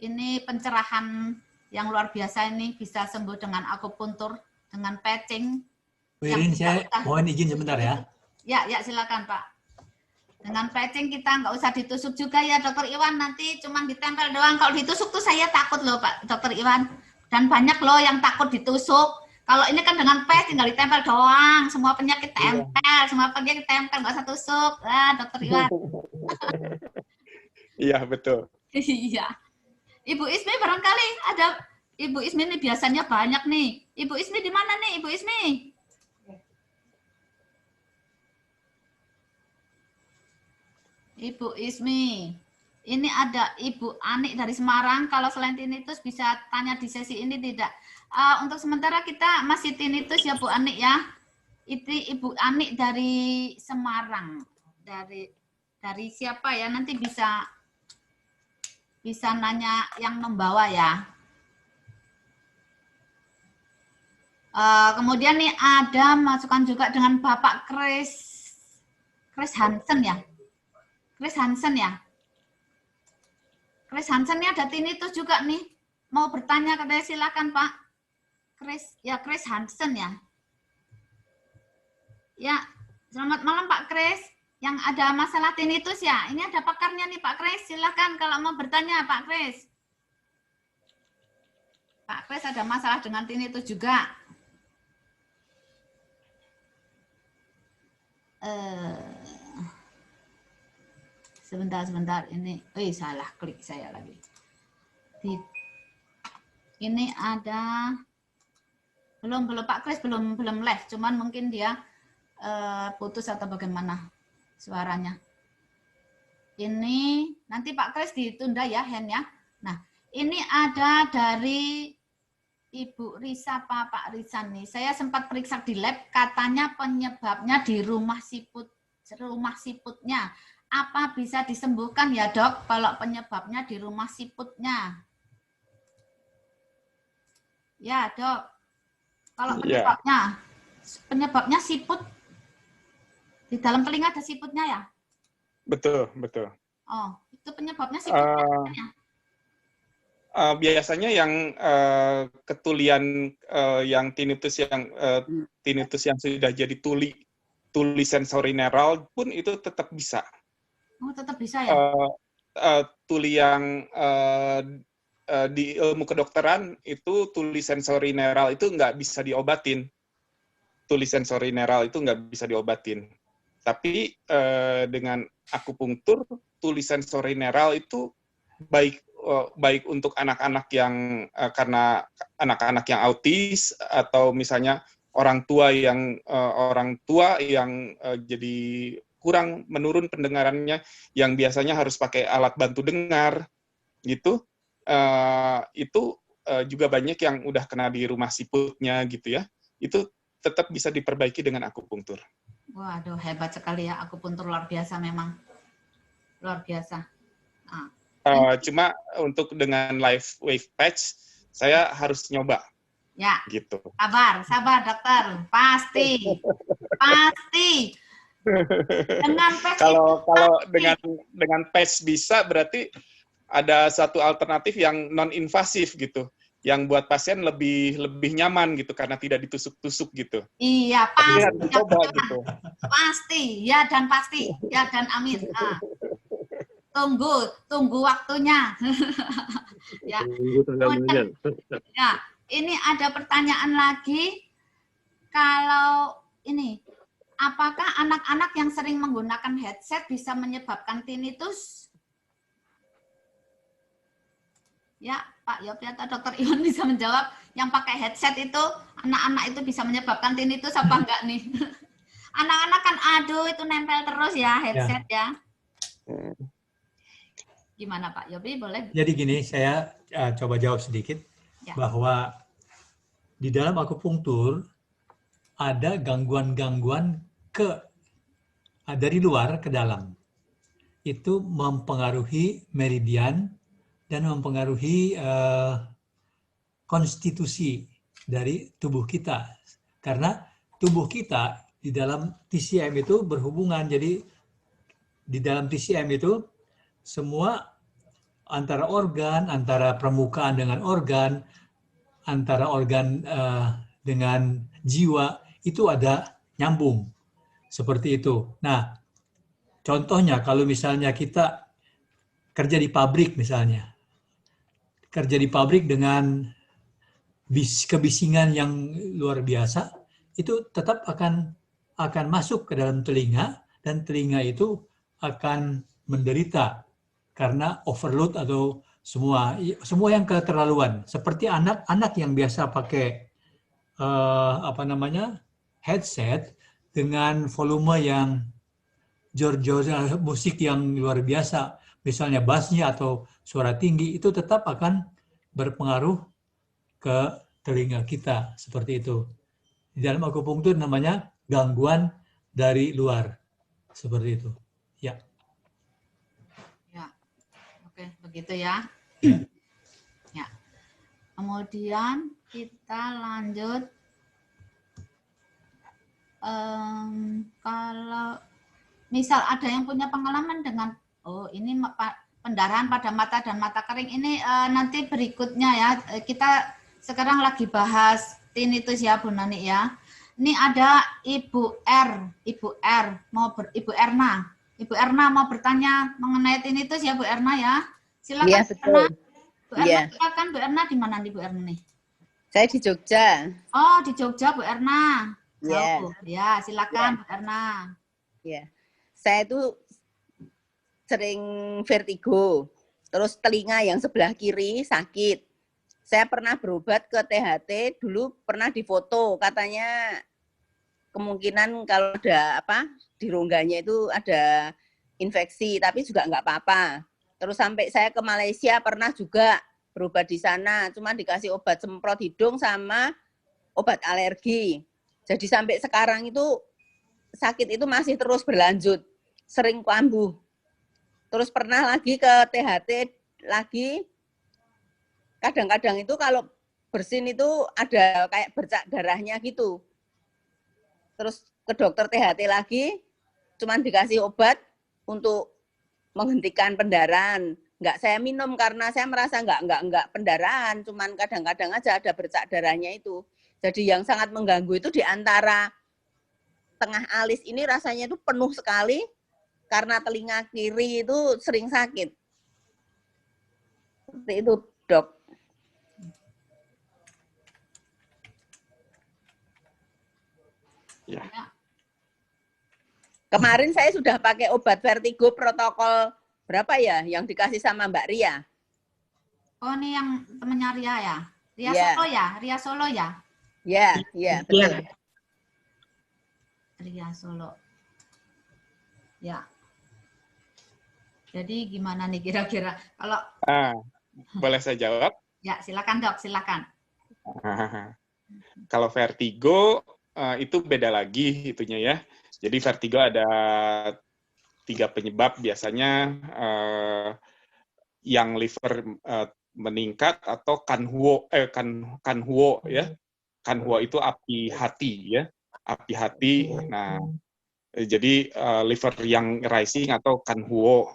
Ini pencerahan yang luar biasa ini bisa sembuh dengan akupuntur, dengan patching. Wirin, saya mohon izin sebentar ya. Ya, silakan Pak. Dengan patching kita nggak usah ditusuk juga ya Dokter Iwan, nanti cuma ditempel doang. Kalau ditusuk tuh saya takut loh Pak Dokter Iwan. Dan banyak loh yang takut ditusuk. Kalau ini kan dengan patch tinggal ditempel doang. Semua penyakit tempel, nggak usah tusuk. Dokter Iwan. Iya, betul. Iya. Ibu Ismi barangkali ada. Ibu Ismi ini biasanya banyak nih. Ibu Ismi di mana nih Ibu Ismi? Ibu Ismi. Ini ada Ibu Anik dari Semarang. Kalau selain tinnitus bisa tanya di sesi ini tidak? Untuk sementara kita masih tinnitus ya Bu Anik ya. Itu Ibu Anik dari Semarang. Dari siapa ya? Nanti bisa nanya yang membawa ya. Kemudian nih ada masukan juga dengan Bapak Chris Hansen ya. Chris Hansen ini ada tinnitus juga nih. Mau bertanya ke saya silakan Pak. Chris Hansen ya. Ya, selamat malam Pak Chris. Yang ada masalah tinnitus ya. Ini ada pakarnya nih Pak Chris. Silakan kalau mau bertanya Pak Chris. Pak Chris ada masalah dengan tinnitus juga. Sebentar ini. Salah klik saya lagi. Ini ada belum Pak Chris belum live, cuman mungkin dia putus atau bagaimana suaranya. Ini nanti Pak Chris ditunda ya hand ya. Nah, ini ada dari Ibu Risa Pak Risan nih. Saya sempat periksa di lab, katanya penyebabnya di rumah siputnya. apa bisa disembuhkan ya dok kalau penyebabnya di rumah siputnya? Ya dok, kalau penyebabnya siput, di dalam telinga ada siputnya ya? Betul, betul. Oh, itu penyebabnya siputnya. Biasanya yang ketulian yang tinnitus yang sudah jadi tuli sensorineural pun itu tetap bisa. Oh, tetap bisa ya? Tuli yang di ilmu kedokteran itu tuli sensorineural itu nggak bisa diobatin. Tuli sensorineural itu nggak bisa diobatin. Tapi dengan akupunktur, tuli sensorineural itu baik untuk anak-anak yang karena anak-anak yang autis atau misalnya orang tua yang jadi kurang menurun pendengarannya yang biasanya harus pakai alat bantu dengar gitu. Itu juga banyak yang udah kena di rumah siputnya gitu ya. Itu tetap bisa diperbaiki dengan akupunktur. Waduh, hebat sekali ya, akupunktur luar biasa memang. Luar biasa. Cuma untuk dengan live wave patch saya harus nyoba. Ya. Gitu. Sabar dokter. Pasti. Dengan patch kalau dengan patch bisa berarti ada satu alternatif yang non invasif gitu, yang buat pasien lebih nyaman gitu karena tidak ditusuk-tusuk gitu. Iya, pasti. Coba gitu. Pasti, ya dan amin. Tunggu waktunya. Ya. Kemudian, ya, ini ada pertanyaan lagi. Kalau ini, apakah anak-anak yang sering menggunakan headset bisa menyebabkan tinnitus? Ya, Pak Yopi atau Dokter Iwan bisa menjawab. Yang pakai headset itu, anak-anak itu bisa menyebabkan tinnitus apa enggak nih? Anak-anak kan, aduh itu nempel terus ya headset ya. Gimana Pak Yopi, boleh? Jadi gini, saya coba jawab sedikit, bahwa di dalam akupunktur ada gangguan-gangguan dari luar ke dalam. Itu mempengaruhi meridian dan mempengaruhi konstitusi dari tubuh kita. Karena tubuh kita di dalam TCM itu berhubungan, jadi di dalam TCM itu semua antara organ, antara permukaan dengan organ, antara organ dengan jiwa, itu ada nyambung. Seperti itu. Nah, contohnya kalau misalnya kita kerja di pabrik misalnya, kerja di pabrik dengan kebisingan yang luar biasa, itu tetap akan masuk ke dalam telinga, dan telinga itu akan menderita karena overload atau semua yang keterlaluan. Seperti anak-anak yang biasa pakai headset dengan volume yang jor-jor musik yang luar biasa, misalnya bassnya atau suara tinggi, itu tetap akan berpengaruh ke telinga kita, seperti itu. Di dalam akupunktur namanya gangguan dari luar, seperti itu. Ya. Ya, oke, begitu ya. Ya. Kemudian kita lanjut. Kalau misal ada yang punya pengalaman dengan ini pendarahan pada mata dan mata kering ini nanti berikutnya ya, kita sekarang lagi bahas tinnitus ya Bu Nani ya. Ini ada Ibu Erna mau bertanya mengenai tinnitus ya Bu Erna ya. Silakan ya, Bu Erna. Bu Erna, ya. silakan Bu Erna, di mana nih Bu Erna nih? Saya di Jogja. Oh, di Jogja Bu Erna. Ya. Ya, silakan Bu Erna. Ya. Saya itu sering vertigo, terus telinga yang sebelah kiri sakit. Saya pernah berobat ke THT, dulu pernah difoto, katanya kemungkinan kalau ada di rongganya itu ada infeksi, tapi juga nggak apa-apa. Terus sampai saya ke Malaysia pernah juga berobat di sana, cuma dikasih obat semprot hidung sama obat alergi. Jadi sampai sekarang itu sakit itu masih terus berlanjut, sering kambuh. terus pernah lagi ke THT lagi. Kadang-kadang itu kalau bersin itu ada kayak bercak darahnya gitu. Terus ke dokter THT lagi, cuman dikasih obat untuk menghentikan pendarahan. Nggak saya minum karena saya merasa nggak pendarahan, cuman kadang-kadang aja ada bercak darahnya itu. Jadi yang sangat mengganggu itu di antara tengah alis ini rasanya itu penuh sekali karena telinga kiri itu sering sakit. Seperti itu, Dok. Ya. Kemarin saya sudah pakai obat vertigo protokol berapa ya yang dikasih sama Mbak Ria? Oh, ini yang temennya Ria ya? Ria Ya. Solo ya? Ria Solo ya? Ya, betul. Ria Solo. Ya. Jadi gimana nih kira-kira? Kalau Boleh saya jawab? ya silakan Dok, silakan. Kalau vertigo itu beda lagi itunya ya. Jadi vertigo ada 3 penyebab biasanya, yang liver meningkat atau kanhuo ya. Kanhuo itu api hati ya, api hati. Nah, jadi liver yang rising atau kanhuo.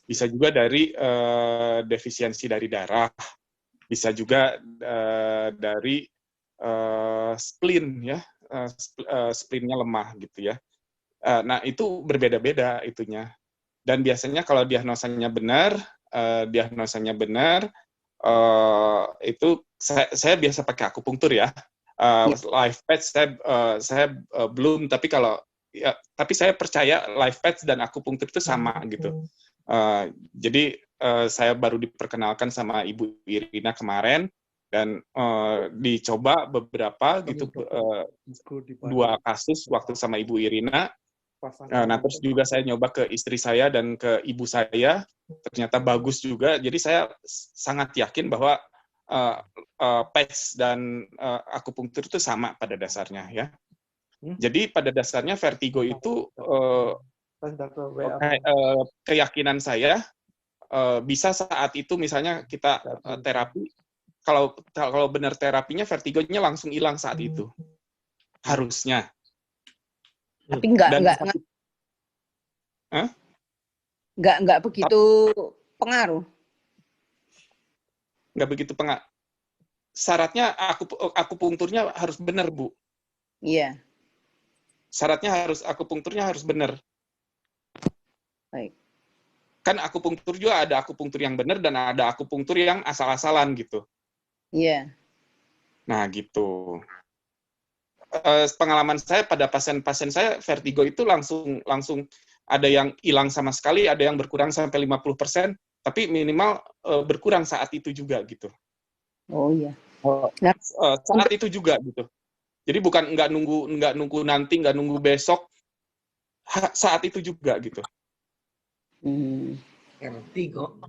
Bisa juga dari defisiensi dari darah, bisa juga dari spleen ya, spleennya lemah gitu ya. Nah itu berbeda-beda itunya. Dan biasanya kalau diagnosanya benar, itu saya biasa pakai akupunktur ya. Live patch saya belum, tapi tapi saya percaya live patch dan akupunktur itu sama gitu. Jadi saya baru diperkenalkan sama Ibu Irina kemarin dan dicoba beberapa gitu, 2 kasus waktu sama Ibu Irina. Nah terus juga saya nyoba ke istri saya dan ke ibu saya, ternyata bagus juga. Jadi saya sangat yakin bahwa patch dan akupunktur itu sama pada dasarnya ya. Jadi pada dasarnya vertigo itu keyakinan saya bisa saat itu misalnya kita terapi, kalau benar terapinya vertigonya langsung hilang saat itu harusnya. Tapi enggak begitu pengaruh. Enggak begitu pengaruh. Syaratnya akupunkturnya harus benar, Bu. Iya. Syaratnya akupunkturnya harus benar. Baik. Kan akupunktur juga ada akupunktur yang benar dan ada akupunktur yang asal-asalan gitu. Iya. Nah, gitu. Pengalaman saya pada pasien-pasien saya vertigo itu langsung ada yang hilang sama sekali, ada yang berkurang sampai 50%, tapi minimal berkurang saat itu juga gitu. Oh iya. Saat itu juga gitu. Jadi bukan nggak nunggu nanti, nggak nunggu besok, saat itu juga gitu. Vertigo.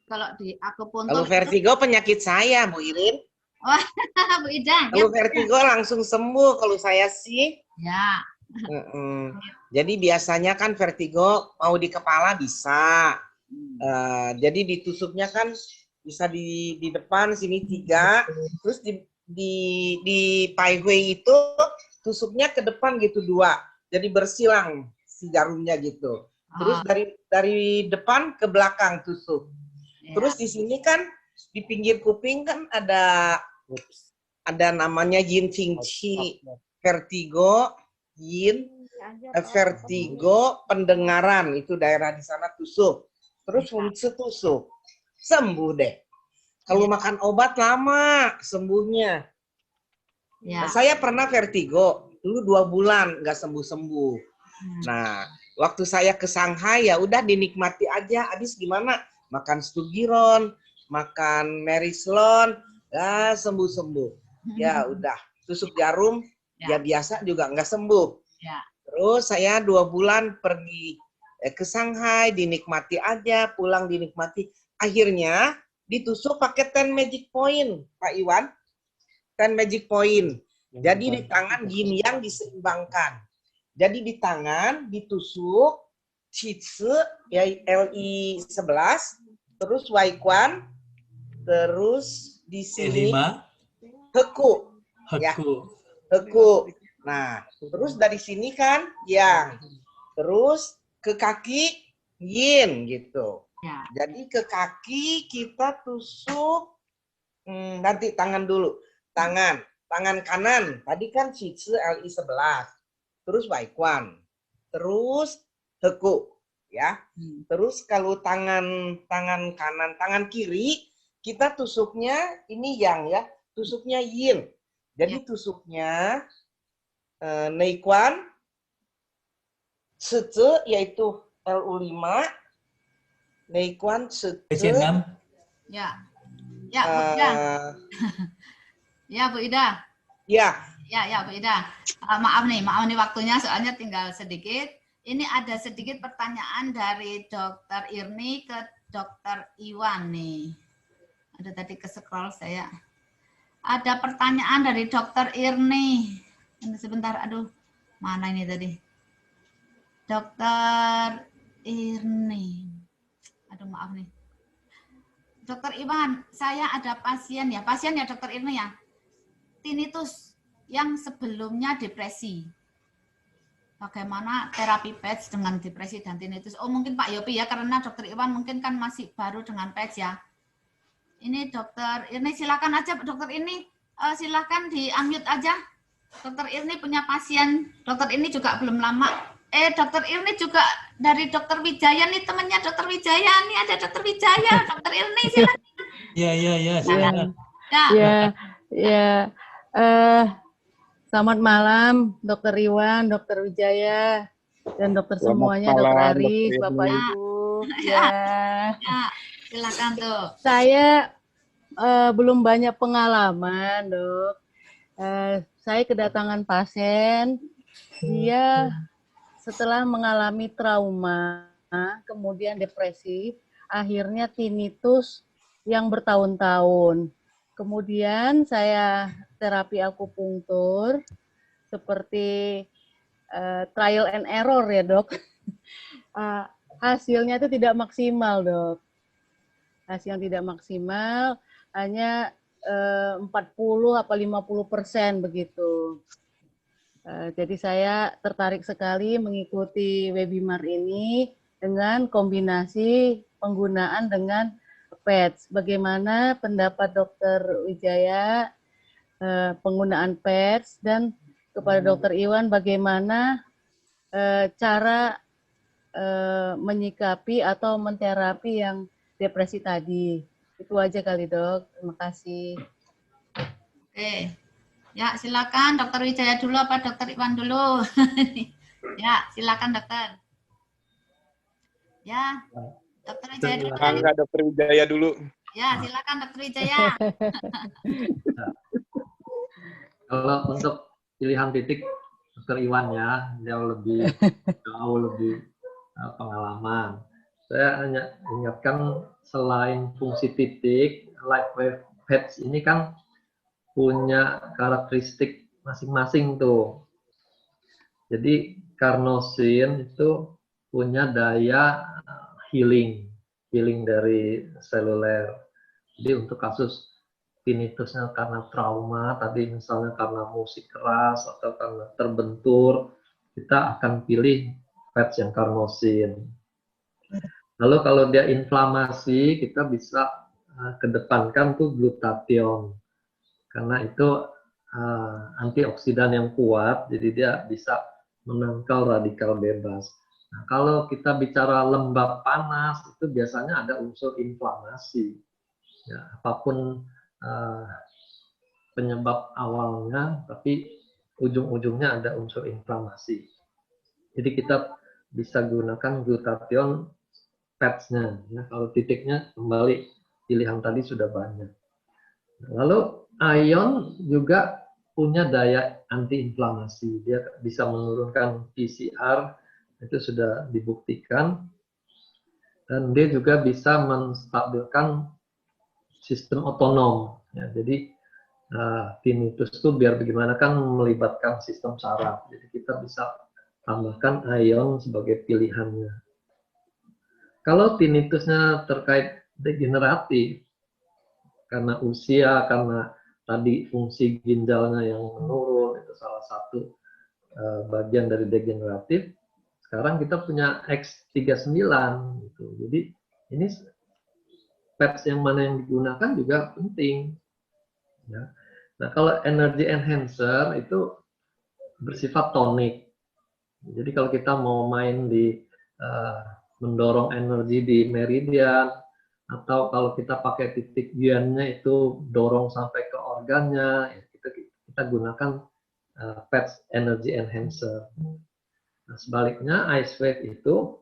Kalau di akupuntur. Kalau vertigo penyakit saya, Bu Irin. Wah, Bu Ida. Kalau vertigo langsung sembuh kalau saya sih. Ya. Jadi biasanya kan vertigo mau di kepala bisa. Jadi ditusuknya kan bisa di depan sini 3, terus di paihui itu tusuknya ke depan gitu 2. Jadi bersilang si jarumnya gitu. Terus dari depan ke belakang tusuk. Terus di sini kan di pinggir kuping kan ada namanya yin fing chi vertigo, yin vertigo pendengaran, itu daerah di sana tusuk. Terus fungsi tusuk. Sembuh deh. Kalau makan obat lama sembuhnya. Ya. Saya pernah vertigo dulu 2 bulan nggak sembuh-sembuh. Nah, waktu saya ke Shanghai ya udah dinikmati aja. Habis gimana? Makan Stugiron, makan Merislon, ya sembuh-sembuh. Ya udah, tusuk jarum, ya biasa juga nggak sembuh. Ya. Terus saya 2 bulan pergi ke Shanghai, dinikmati aja, pulang dinikmati. Akhirnya ditusuk pakai 10 magic point, Pak Iwan. 10 magic point. Jadi di tangan yin yang diseimbangkan. Jadi di tangan ditusuk, Shitsu ya Li 11, terus Waikwan, terus di sini E5, Heku. Ya, Heku. Heku. Nah, terus dari sini kan Yang. Terus ke kaki Yin gitu. Ya. Jadi ke kaki kita tusuk nanti tangan dulu. Tangan kanan. Tadi kan Shitsu Li 11. Terus Waikwan. Terus Heku ya. Terus kalau tangan kanan, tangan kiri kita tusuknya ini Yang ya. Tusuknya Yin. Jadi tusuknya Neikwan, Sece yaitu Lu5, Neikwan, Sece. PC6. Ya. Ya, Bu Ida. Ya, Bu Ida. Ya. Ya, Bu Ida. Maaf nih waktunya soalnya tinggal sedikit. Ini ada sedikit pertanyaan dari Dr. Irni ke Dr. Iwan nih. Ada tadi ke scroll saya. Ada pertanyaan dari Dr. Irni. Sebentar, aduh. Mana ini tadi? Dr. Irni. Aduh, maaf nih. Dr. Iwan, saya ada pasien ya Dr. Irni ya. Tinnitus yang sebelumnya depresi. Bagaimana terapi PEDS dengan depresi dan tinnitus? Oh, mungkin Pak Yopi ya, karena Dr. Iwan mungkin kan masih baru dengan PEDS ya. Ini Dr. Irni, silakan aja Dr. Irni, silakan di-unmute aja. Dr. Irni punya pasien. Dr. Irni juga belum lama. Dr. Irni juga dari Dr. Wijaya nih, temannya Dr. Wijaya nih, ada Dr. Wijaya. Dr. Irni silakan. Ya, silakan. Ya. Selamat malam, Dr. Iwan, Dr. Wijaya, dan dokter semuanya, Dr. Aris, Bapak Ibu. Ya, silakan tuh. Saya belum banyak pengalaman, Dok. Saya kedatangan pasien, dia setelah mengalami trauma, kemudian depresi, akhirnya tinnitus yang bertahun-tahun. Kemudian saya terapi akupunktur seperti trial and error ya dok. Hasilnya itu tidak maksimal dok. Hasil yang tidak maksimal hanya 40 apa 50% begitu. Jadi saya tertarik sekali mengikuti webinar ini dengan kombinasi penggunaan dengan PEDS. Bagaimana pendapat Dr. Wijaya penggunaan PEDS, dan kepada Dr. Iwan bagaimana cara menyikapi atau menterapi yang depresi tadi. Itu aja kali dok. Terima kasih. Oke. Ya, silakan Dr. Wijaya dulu apa Dr. Iwan dulu? Ya, silakan dokter. Ya, Dr. Wijaya dulu. Enggak, Dr. Wijaya dulu. Ya, silakan Dr. Wijaya. Kalau untuk pilihan titik Dr. Iwan ya, jauh lebih pengalaman. Saya hanya ingatkan selain fungsi titik, light wave PEDS ini kan punya karakteristik masing-masing tuh. Jadi carnosin itu punya daya healing dari seluler. Jadi untuk kasus tinnitusnya karena trauma, tadi misalnya karena musik keras atau karena terbentur, kita akan pilih PEDS yang carnosin. Lalu kalau dia inflamasi, kita bisa kedepankan tuh glutathione. Karena itu antioksidan yang kuat, jadi dia bisa menangkal radikal bebas. Nah, kalau kita bicara lembab panas, itu biasanya ada unsur inflamasi. Ya, apapun penyebab awalnya, tapi ujung-ujungnya ada unsur inflamasi. Jadi kita bisa gunakan glutathione PEDS-nya. Ya, kalau titiknya kembali pilihan tadi sudah banyak. Lalu ion juga punya daya antiinflamasi. Dia bisa menurunkan PCR, itu sudah dibuktikan. Dan dia juga bisa menstabilkan sistem otonom. Ya, jadi tinnitus itu biar bagaimana kan melibatkan sistem saraf. Jadi kita bisa tambahkan ion sebagai pilihannya. Kalau tinnitusnya terkait degeneratif, karena usia, karena tadi fungsi ginjalnya yang menurun, itu salah satu bagian dari degeneratif. Sekarang kita punya X39 gitu. Jadi ini pads yang mana yang digunakan juga penting. Ya. Nah, kalau energy enhancer itu bersifat tonik. Jadi kalau kita mau main di mendorong energi di meridian, atau kalau kita pakai titik yuannya itu dorong sampai ke organnya, ya kita gunakan pads energy enhancer. Nah, sebaliknya ice wave itu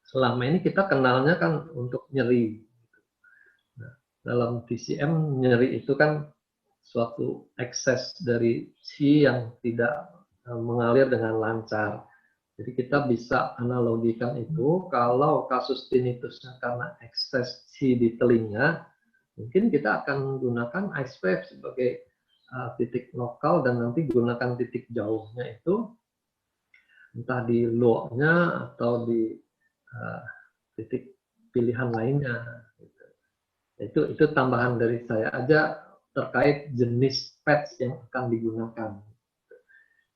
selama ini kita kenalnya kan untuk nyeri. Nah, dalam TCM nyeri itu kan suatu ekses dari qi yang tidak mengalir dengan lancar. Jadi kita bisa analogikan itu, kalau kasus tinnitusnya karena ekses qi di telinga, mungkin kita akan gunakan ice wave sebagai titik lokal, dan nanti gunakan titik jauhnya itu entah di low-nya atau di titik pilihan lainnya. Itu tambahan dari saya aja terkait jenis pads yang akan digunakan.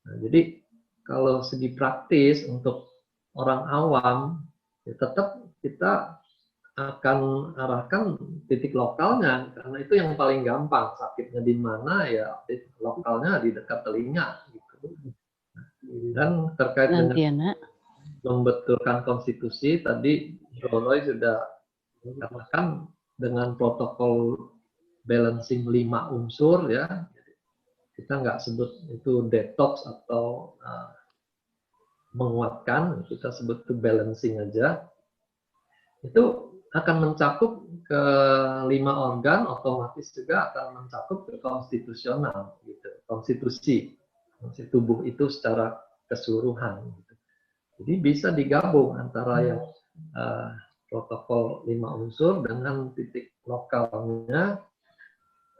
Nah, jadi kalau segi praktis untuk orang awam, ya tetap kita akan arahkan titik lokalnya, karena itu yang paling gampang. Sakitnya di mana, ya titik lokalnya di dekat telinga gitu. Dan terkait dengan membetulkan konstitusi, tadi Roy sudah katakan dengan protokol balancing 5 unsur, ya kita nggak sebut itu detox atau menguatkan, kita sebut itu balancing aja. Itu akan mencakup ke 5 organ, otomatis juga akan mencakup ke konstitusional, gitu, konstitusi tubuh itu secara keseluruhan. Gitu. Jadi bisa digabung antara yang protokol 5 unsur dengan titik lokalnya,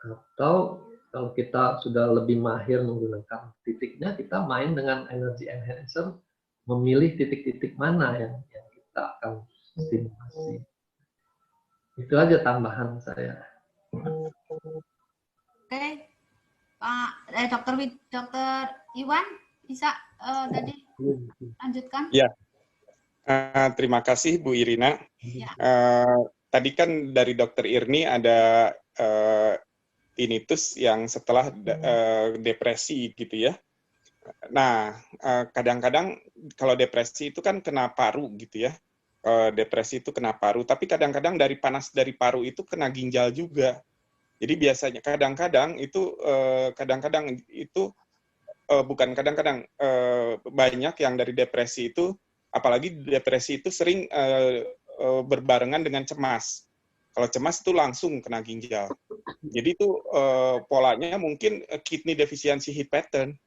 atau kalau kita sudah lebih mahir menggunakan titiknya, kita main dengan energy enhancer, memilih titik-titik mana yang kita akan stimulasi. Itu aja tambahan saya. Oke, Pak Dokter Iwan bisa tadi lanjutkan? Ya, terima kasih Bu Irina. Ya. Tadi kan dari Dokter Irni ada tinnitus yang setelah depresi gitu ya. Nah, kadang-kadang kalau depresi itu kan kena paru gitu ya. Depresi itu kena paru, tapi kadang-kadang dari panas dari paru itu kena ginjal juga. Jadi biasanya kadang-kadang itu bukan kadang-kadang, banyak yang dari depresi itu, apalagi depresi itu sering berbarengan dengan cemas. Kalau cemas itu langsung kena ginjal. Jadi itu polanya mungkin kidney deficiency heat pattern,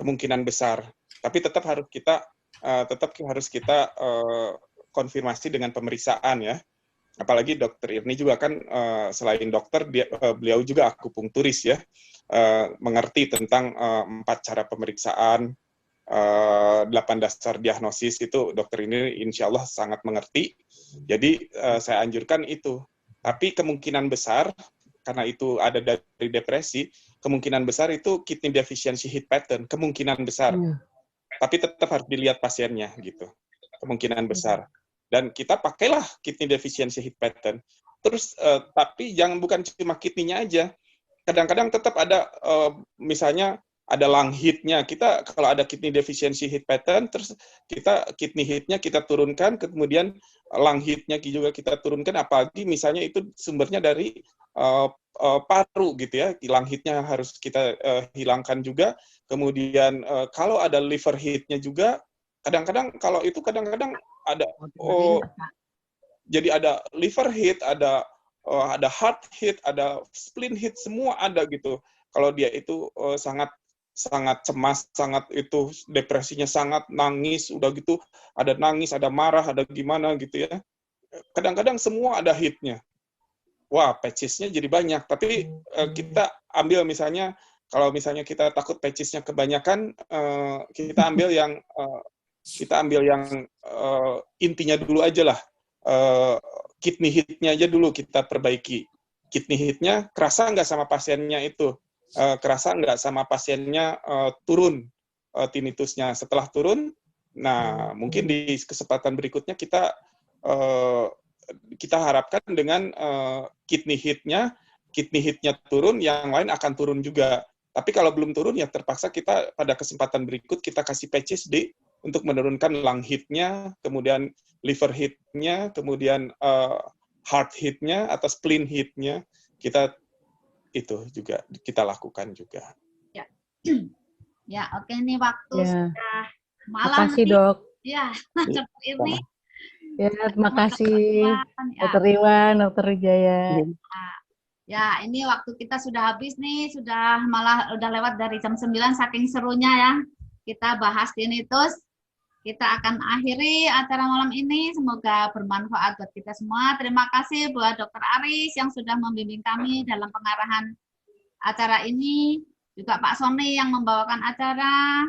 kemungkinan besar. Tapi tetap harus kita konfirmasi dengan pemeriksaan ya. Apalagi Dokter Irni juga kan selain dokter, beliau juga akupunkturis ya, mengerti tentang 4 cara pemeriksaan, 8 dasar diagnosis itu Dokter ini insya Allah sangat mengerti. Jadi saya anjurkan itu. Tapi kemungkinan besar, karena itu ada dari depresi, kemungkinan besar itu kidney deficiency heat pattern, kemungkinan besar. Tapi tetap harus dilihat pasiennya gitu, kemungkinan besar. Dan kita pakailah kidney deficiency heat pattern. Terus tapi bukan cuma kidney-nya aja. Kadang-kadang tetap ada misalnya ada lung heat-nya. Kita kalau ada kidney deficiency heat pattern, terus kita kidney heat-nya kita turunkan, kemudian lung heat-nya juga kita turunkan, apalagi misalnya itu sumbernya dari paru gitu ya. Lung heat-nya harus kita hilangkan juga. Kemudian kalau ada liver heat-nya juga, kadang-kadang kalau itu kadang-kadang ada jadi ada liver heat, ada heart heat, ada spleen heat, semua ada gitu. Kalau dia itu sangat cemas, sangat itu depresinya sangat, nangis, udah gitu ada nangis, ada marah, ada gimana gitu ya. Kadang-kadang semua ada hitnya. Wah, patches-nya jadi banyak. Tapi kita ambil misalnya, kalau misalnya kita takut patches-nya kebanyakan, kita ambil yang intinya dulu aja lah. kidney hit-nya aja dulu kita perbaiki. Kidney hit-nya kerasa nggak sama pasiennya itu? Kerasa nggak sama pasiennya turun tinnitusnya? Setelah turun, nah mungkin di kesempatan berikutnya kita harapkan dengan kidney hit-nya turun, yang lain akan turun juga. Tapi kalau belum turun, ya terpaksa kita pada kesempatan berikut kita kasih patches untuk menurunkan lung hit-nya, kemudian liver hit-nya, kemudian heart hit-nya atau spleen hit-nya, kita itu juga kita lakukan juga. Ya, ya oke, ini waktu sudah malam. Makasih, Dok. Ya, seperti ini. Ya, terima kasih, Dr. Iwan, Dr. Wijaya. Ya, ini waktu kita sudah habis nih, udah lewat dari jam 9, saking serunya ya. Kita bahas tinnitus. Kita akan akhiri acara malam ini. Semoga bermanfaat buat kita semua. Terima kasih buat Dr. Aris yang sudah membimbing kami dalam pengarahan acara ini. Juga Pak Sony yang membawakan acara,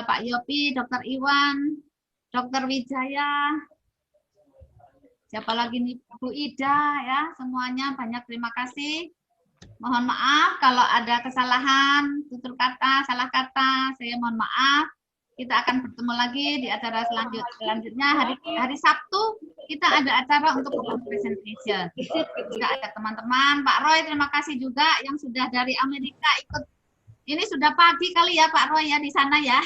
Pak Yopi, Dr. Iwan, Dr. Wijaya, siapa lagi nih, Bu Ida, ya, semuanya banyak terima kasih. Mohon maaf kalau ada kesalahan, tutur kata, salah kata, saya mohon maaf. Kita akan bertemu lagi di acara selanjutnya. Hari Sabtu kita ada acara untuk presentation. Juga ada teman-teman, Pak Roy, terima kasih juga yang sudah dari Amerika ikut. Ini sudah pagi kali ya Pak Roy ya di sana ya.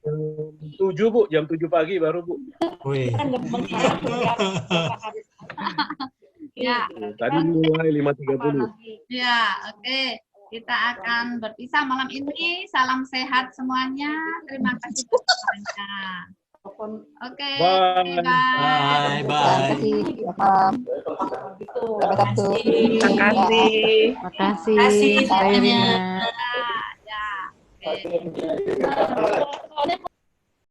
7 Bu, jam 7 pagi baru Bu. Wih. Ya. Tadi mulai 5.30. Ya, oke. Kita akan berpisah malam ini. Salam sehat semuanya. Terima kasih semuanya. Oke. Bye. Bye. Bye. Terima kasih. Terima kasih. Terima kasih. Terima kasih. Ya. Oke.